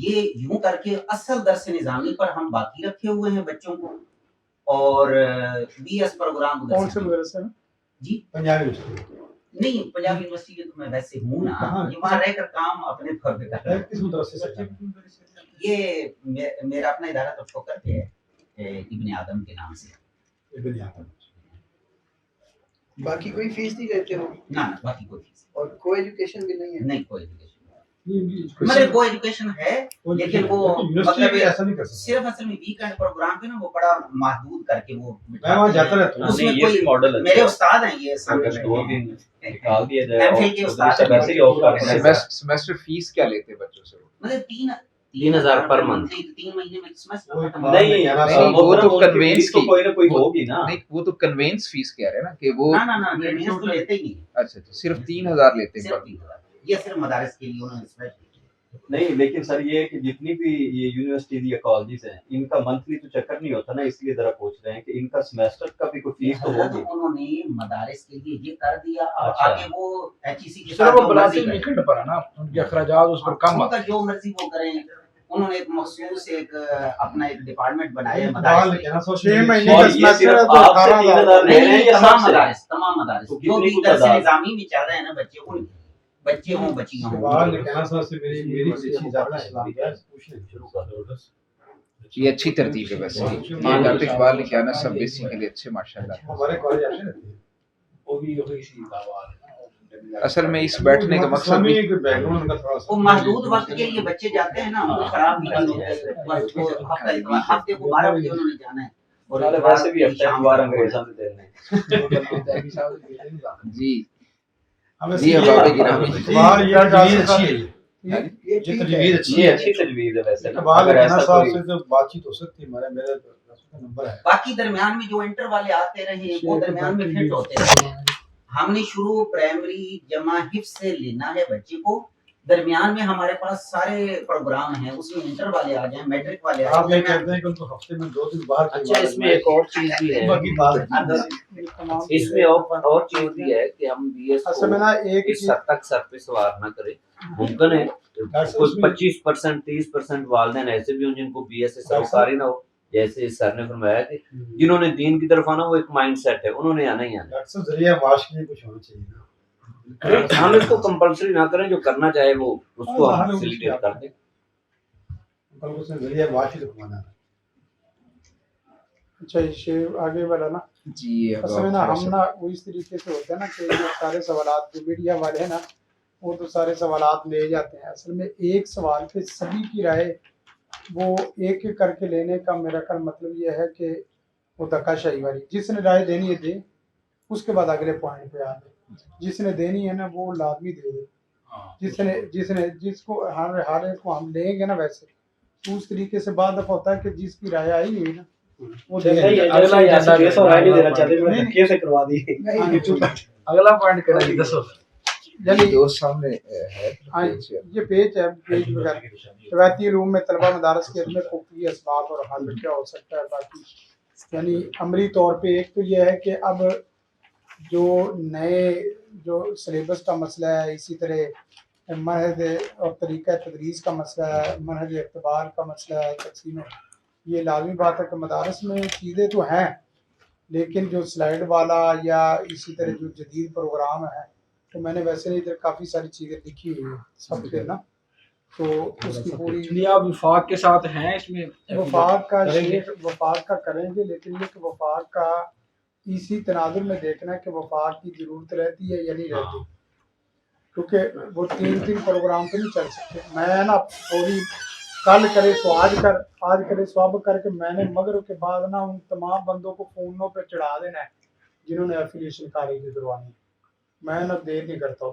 یہ یوں کر کے اصل درس نظامی پر ہم باقی رکھے ہوئے ہیں بچوں کو، اور بی ایس پروگرام ادھر کون سے مدرسے میں؟ جی پنجاب یونیورسٹی نہیں، پنجاب یونیورسٹی کے تو میں ویسے ہوں نا، یہ وہاں رہ کر کام اپنے طور پہ کر رہا ہوں۔ کس مدرسے سے؟ یہ میرا اپنا ادارہ تو ٹھوکر پہ ہے، ابن آدم کے نام سے۔ ابن آدم۔ باقی کوئی فیس نہیں لیتے ہو؟ نہ باقی کوئی فیس اور کو ایجوکیشن بھی نہیں ہے؟ نہیں، کوئی ایجوکیشن مطلب کو ایجوکیشن ہے، لیکن وہ مطلب صرف اصل میں ویکنڈ پروگرام پہ نا وہ بڑا محدود کر کے وہ میں وہاں جاتا رہتا ہوں، اس میں کوئی ماڈل میرے استاد ہیں، یہ نکال دیا جائے ایم فل کے استاد ہیں، ویسے ہی آف کر دیں۔ سیمسٹر فیس کیا لیتے بچوں سے؟ مطلب 3,000 پر منتھ۔ 3 مہینے میں سیمسٹر ختم نہیں وہ تو کنوینس کی کوئی نہ کوئی ہوگی نا، نہیں وہ تو کنوینس فیس کہہ رہے ہیں نا کہ وہ نہ کنوینس تو لیتے ہی نہیں، اچھا صرف 3,000 لیتے ہیں صرف 3,000، یہ صرف مدارس کے لیے انہوں نے اسپیشل نہیں، لیکن سر یہ کہ جتنی بھی یہ یونیورسٹیز یا کالجز ہیں ان کا منتھلی تو چکر نہیں ہوتا نا، اس لیے ذرا پوچھ رہے ہیں کہ ان کا سیمسٹر کا بھی کوئی فیس تو ہوگی۔ انہوں نے مدارس کے لیے یہ کر دیا، اب آگے وہ ایچ ای سی کے سر ساتھ وہ جو بناتے مرضی ویکنڈ پر ہے نا، ان کے اخراجات اس پر کم ان کا جو مرضی وہ کریں، انہوں نے ایک مخصوص ایک اپنا ایک ڈپارٹمنٹ بنایا ہے مدارس کے، 6 مہینے اور کا یہ سیمسٹر ہے صرف تو آپ سے 18,000 3,000 لے رہے ہیں یا تمام سب سے؟ مدارس تو جو کتنی بھی کو درس تعداد؟ نظامی میں چل رہے ہیں نا بچے، ان بچے ہوں بچیاں سوال ہوں، کہنا صاحب سے میری بڑی اچھی ذات اسلام ہے، پوچھنے شروع کر دو۔ یہ اچھی ترتیب ہے ویسے یہ ڈاکٹر اقبال نے کیا نا سب بیسیکلی اچھے ماشاء اللہ۔ ہمارے کالج آتے رہتے ہیں۔ وہ بھی اسی دعوات اصل میں اس بیٹھنے کا مقصد بھی بیک گراؤنڈ کا تھوڑا سا وہ محدود وقت کے لیے بچے جاتے ہیں نا، ان کو خراب بھی نہیں ہوتے، ہفتے کو 12 بجے انہوں نے جانا ہے، اور اور ویسے بھی ہفتہ اتوار انگریزوں سے دینے جی ہمیں جی احباب گرامی، اقبال یہ تجویز اچھی ہے، یہ تجویز اچھی یہ ہے۔ اچھی تجویز ہے ویسے نا، اقبال اگر کہنا ایسا صاحب کوئی سے جو بات چیت ہو سکتی ہے، میرا نمبر ہے۔ باقی درمیان میں جو انٹر والے آتے رہے وہ درمیان میں فٹ ہوتے رہے، ہم نے شروع پرائمری جمع حفظ سے لینا ہے بچے کو، درمیان میں ہمارے پاس سارے پروگرام ہیں، اس میں انٹر والے آ جائیں، میٹرک والے آ آپ یہ جائیں، کہتے ہیں کہ ان کو ہفتے میں 2 دن باہر اچھا اس میں ایک اور چیز بھی ہے، باقی بات اس میں اور چیز بھی ہے کہ ہم بی ایس اصل میں نا ایک اس حد تک سر پہ سوار نہ کریں، ممکن ہے کچھ 25% 30% والدین ایسے بھی ہوں جن کو بی ایس سے سروکاری نہ ہو، جیسے سر نے فرمایا کہ جنہوں نے دین کی طرف آنا وہ ایک مائنڈ سیٹ ہے، انہوں نے آنا ہی آنا۔ ڈاکٹر صاحب ذریعہ معاش کے لیے کچھ ہونا چاہیے نا، ہم اس کو کمپلسری نہ کریں، جو کرنا چاہے وہ اس کو ہم فیسیلیٹیٹ کر دیں۔ کل کو ذریعہ معاش ہی رکھوانا ہے۔ اچھا یہ آگے والا نا، جی اصل میں نا ہم نا وہ اس طریقے سے ہوتا ہے نا کہ یہ سارے سوالات جو میڈیا والے ہیں نا وہ تو سارے سوالات لے جاتے ہیں، اصل میں ایک سوال پہ سبھی کی رائے وہ ایک ایک کر کے لینے کا میرا خیال مطلب یہ ہے کہ وہ دھکا شاہی والی، جس نے رائے دینی ہے دے، اس کے بعد اگلے پوائنٹ پہ آ جائے، جس نے دینی ہے نا وہ لازمی دے دے، جس کو ہر ایک کو ہم لیں گے نا ویسے تو اس طریقے سے بعد دفعہ ہوتا ہے کہ جس کی رائے آئی ہوئی نا وہ دے دیں۔ اگلا پوائنٹ کریں گے، دسو یعنی دوست سامنے ہے یہ پیج ہے، پیج وغیرہ روایتی علوم میں طلبہ مدارس کے علم خفی اسباب اور حل کیا ہو سکتا ہے، باقی یعنی عملی طور پہ ایک تو یہ ہے کہ اب جو نئے جو سلیبس کا مسئلہ ہے، اسی طرح منہج اور طریقہ تدریس کا مسئلہ ہے، منہج اعتبار کا مسئلہ ہے، تقسیم، یہ لازمی بات ہے کہ مدارس میں چیزیں تو ہیں لیکن جو سلائڈ والا یا اسی طرح جو جدید پروگرام ہے تو میں نے ویسے ادھر کافی ساری چیزیں لکھی ہوئی ہیں سب کے نا، تو اس کی پوری آپ وفاق کے ساتھ ہیں اس میں، وفاق کا کریں گے، لیکن یہ کہ وفاق کا اسی تناظر میں دیکھنا ہے کہ وفاق کی ضرورت رہتی ہے یا نہیں رہتی، کیونکہ وہ 3 پروگرام تو نہیں چل سکتے۔ میں نا پوری کل کرے سو آج کرے سو اب کر کے میں نے مغرب کے بعد نا ان تمام بندوں کو فونوں پہ چڑھا دینا ہے جنہوں نے ایفیلیشن کاری کی کروانی، میں نا دیر نہیں کرتا ہوں،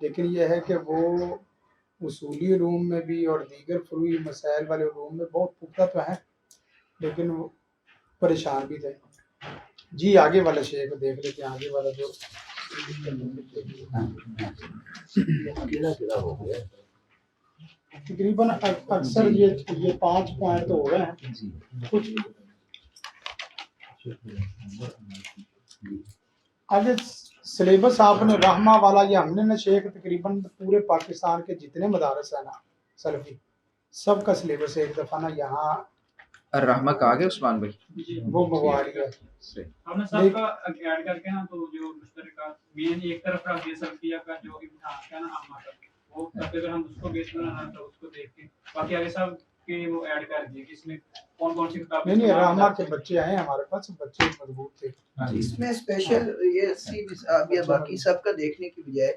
لیکن یہ ہے کہ وہ اصولی علوم میں بھی اور دیگر فروعی مسائل والے علوم میں بہت پختہ تو ہیں، لیکن وہ پریشان بھی تھے. جی آگے والا شیخ دیکھ لیتے ہیں، آگے والا جو تقریباً اکثر یہ 5 پوائنٹ تو ہو گئے ہیں. کچھ آگے سلیبس آپ نے رحمہ والا یہ ہم نے نا شیخ تقریباً پورے پاکستان کے جتنے مدارس ہیں نا سلفی سب کا سلیبس ایک دفعہ نا یہاں الرحمہ کا آگے عثمان بھائی وہ منگوا لیا. ہم نے سب کا ایڈ کر کے نا تو جو مشترکات مین ایک طرف رکھ دیا سلفیہ کا جو امتحان کا نا عامہ کا وہ تب اگر ہم اس کو بیس بنانا تو اس کو دیکھ کے باقی آگے سب کے وہ ایڈ کر دیے کہ اس میں کون کون سی کتابیں. نہیں رحمہ کے بچے آئے ہمارے پاس، بچے مضبوط تھے. اس میں اسپیشل یہ سی نصاب یا باقی سب کا دیکھنے کی بجائے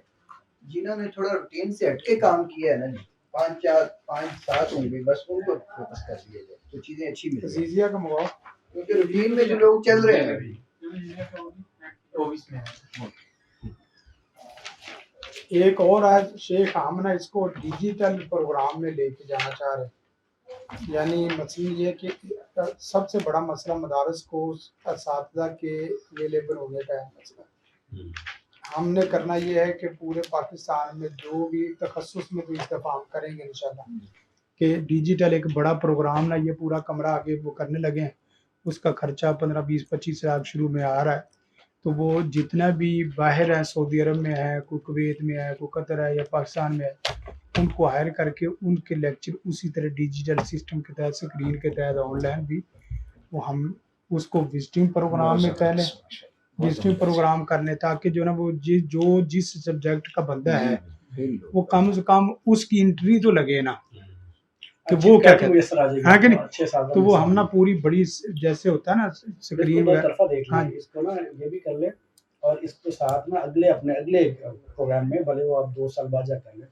جنہوں نے تھوڑا روٹین سے ہٹ کے کام کیا ہے نا جی 5-7 ہوں گے بس ان کو فوکس کر دیا جائے تو چیزیں اچھی مل جائیں. عزیزیہ کا منگواؤ کیونکہ روٹین میں جو لوگ چل رہے ہیں ایک اور ہے شیخ ہم نا اس کو ڈیجیٹل پروگرام میں لے کے جانا چاہ رہے ہیں. یعنی مسئلہ یہ کہ سب سے بڑا مسئلہ مدارس کو اساتذہ کے اویلیبل ہونے کا ہے مسئلہ. ہم نے کرنا یہ ہے کہ پورے پاکستان میں جو بھی تخصص میں کوئی دفعہ ہم کریں گے انشاءاللہ کہ ڈیجیٹل ایک بڑا پروگرام نا یہ پورا کمرہ آگے وہ کرنے لگے ہیں. اس کا خرچہ 15-20-25 لاکھ شروع میں آ رہا ہے. تو وہ جتنا بھی باہر ہے سعودی عرب میں ہے، کوئی کویت میں ہے، کوئی قطر ہے یا پاکستان میں ہے، ان کو ہائر کر کے ان کے لیکچر اسی طرح ڈیجیٹل سسٹم کے تحت اسکرین کے تحت آن لائن بھی وہ ہم اس کو وزٹنگ پروگرام میں پہلے وزٹنگ پروگرام کرنے تاکہ جو نا وہ جو جس سبجیکٹ کا بندہ ہے وہ کم سے کم اس کی انٹری تو لگے نا کہ وہ کیا کہتے ہیں کہ نہیں. تو وہ ہم نا پوری بڑی جیسے ہوتا ہے نا اسکرین ہاں اس کو نا یہ بھی کر لیں اور اس کے ساتھ نا اگلے پروگرام میں بھلے وہ آپ 2 سال بعد جا کر لیں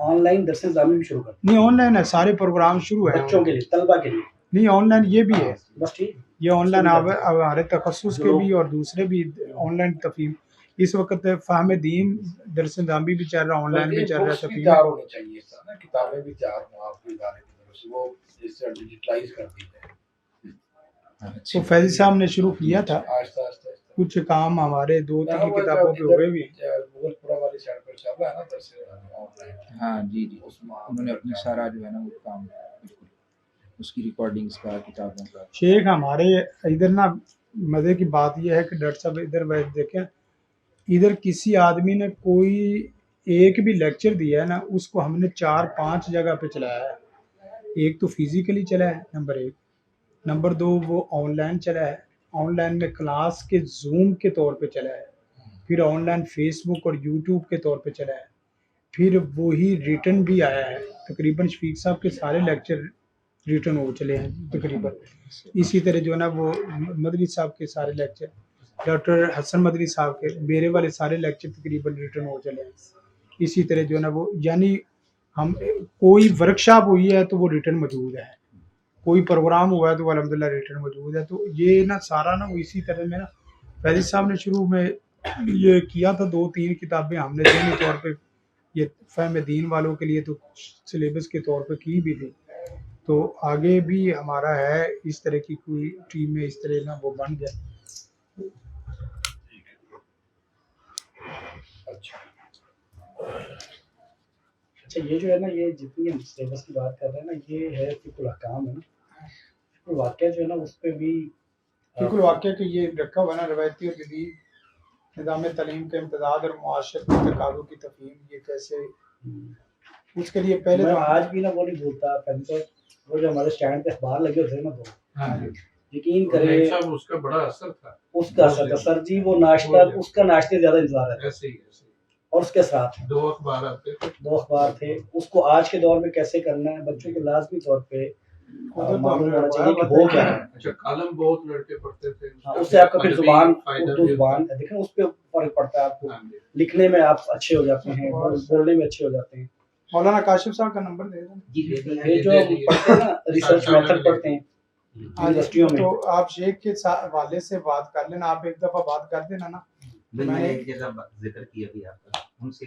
آن لائن درس نظامی بھی شروع کر دیں. نہیں آن لائن ہے سارے پروگرام شروع ہیں بچوں کے لیے طلبہ کے لیے. نہیں آن لائن یہ بھی ہے بس ٹھیک یہ آن لائن ہمارے تخصص کے بھی اور دوسرے بھی آن لائن تفہیم. اس وقت فہم دین درس نظامی بھی چل رہا آن لائن بھی چل رہا ہے. تفہیم تیار ہونے چاہیے نا کتابیں بھی تیار ہوں آپ کے ادارے کی طرف سے وہ اس سے ڈیجیٹلائز کر دی جائے. تو فیضی صاحب نے شروع کیا تھا آہستہ آہستہ کچھ کام ہمارے 2-3 کتابوں پہ ہوئے بھی. مغل پورہ والی سائڈ پر چل رہا ہے نا درس آن لائن. ہاں جی انہوں نے اپنا سارا جو ہے نا وہ کام بالکل اس کی ریکارڈنگز کا کتابوں کا. شیخ ہمارے ادھر نا مزے کی بات یہ ہے کہ ڈاکٹر صاحب ادھر دیکھیں ادھر کسی آدمی نے کوئی ایک بھی لیکچر دیا ہے نا اس کو ہم نے 4-5 جگہ پہ چلایا ہے. ایک تو فزیکلی چلا ہے نمبر 1، نمبر 2 وہ آن لائن چلا ہے. آن لائن میں کلاس کے زوم کے طور پہ چلا ہے، پھر آن لائن فیس بک اور یوٹیوب کے طور پہ چلا ہے، پھر وہی ریٹن بھی آیا ہے. تقریباً شفیق صاحب کے سارے لیکچر ریٹن ہو چلے ہیں تقریباً. اسی طرح جو ہے نا وہ مدنی صاحب کے سارے لیکچر، ڈاکٹر حسن مدنی صاحب کے میرے والے سارے لیکچر تقریباً ریٹن ہو چلے ہیں. اسی طرح جو ہے نا وہ یعنی ہم کوئی ورکشاپ ہوئی ہے تو وہ ریٹن موجود ہے، کوئی پروگرام ہوا ہے تو الحمدللہ ریٹن موجود ہے. تو یہ نا سارا نا وہ اسی طرح میں نا فیضی صاحب نے شروع میں یہ کیا تھا 2-3 کتابیں ہم نے ذہنی طور پہ یہ فہم دین والوں کے لیے تو سلیبس کے طور پہ کی بھی تھی. تو آگے بھی ہمارا ہے اس طرح کی کوئی ٹیم میں اس طرح نا وہ بن جائے. اچھا یہ جو ہے نا یہ جتنی ہم سلیبس کی بات کر رہے ہیں نا یہ ہے فقہ الاحکام ہے نا. فقہ الواقعہ جو ہے نا اس پہ بھی فقہ الواقعہ کہ یہ رکھا ہوا نا روایتی اور جدید نظام تعلیم کے امتداد اور معاشرت کے تقاضوں کی تفہیم یہ کیسے اس کے لیے پہلے میں تو آج بھی نا وہ نہیں بھولتا فیصل وہ جو ہمارے اسٹینڈ پہ اخبار لگے ہوتے ہیں نا دو یقین کریں اس کا بڑا اثر تھا. اس کا اثر تھا سر جی وہ ناشتہ اس کا ناشتے زیادہ انتظار ہے ایسے ہی اور اس کے ساتھ 2 اخبار آتے تھے 2 اخبار تھے. اس کو آج کے دور میں کیسے کرنا ہے بچوں کے لازمی طور پہ معلوم ہونا چاہیے کہ وہ کیا ہے. اچھا کالم بہت لڑکے پڑھتے تھے اس سے آپ کا پھر زبان اردو زبان دیکھیں اس پہ فرق پڑتا ہے. آپ کو لکھنے میں آپ اچھے ہو جاتے ہیں بولنے میں اچھے ہو جاتے ہیں. مولانا کاشف صاحب کا نمبر دے دیں. یہ جو پڑھتے ہیں نا ریسرچ میتھڈ پڑھتے ہیں یونیورسٹیوں میں. تو آپ شیخ کے والد سے بات کر لینا، آپ ایک دفعہ بات کر دینا نا. میں نے ایک جگہ ذکر کیا بھی آپ کا ان سے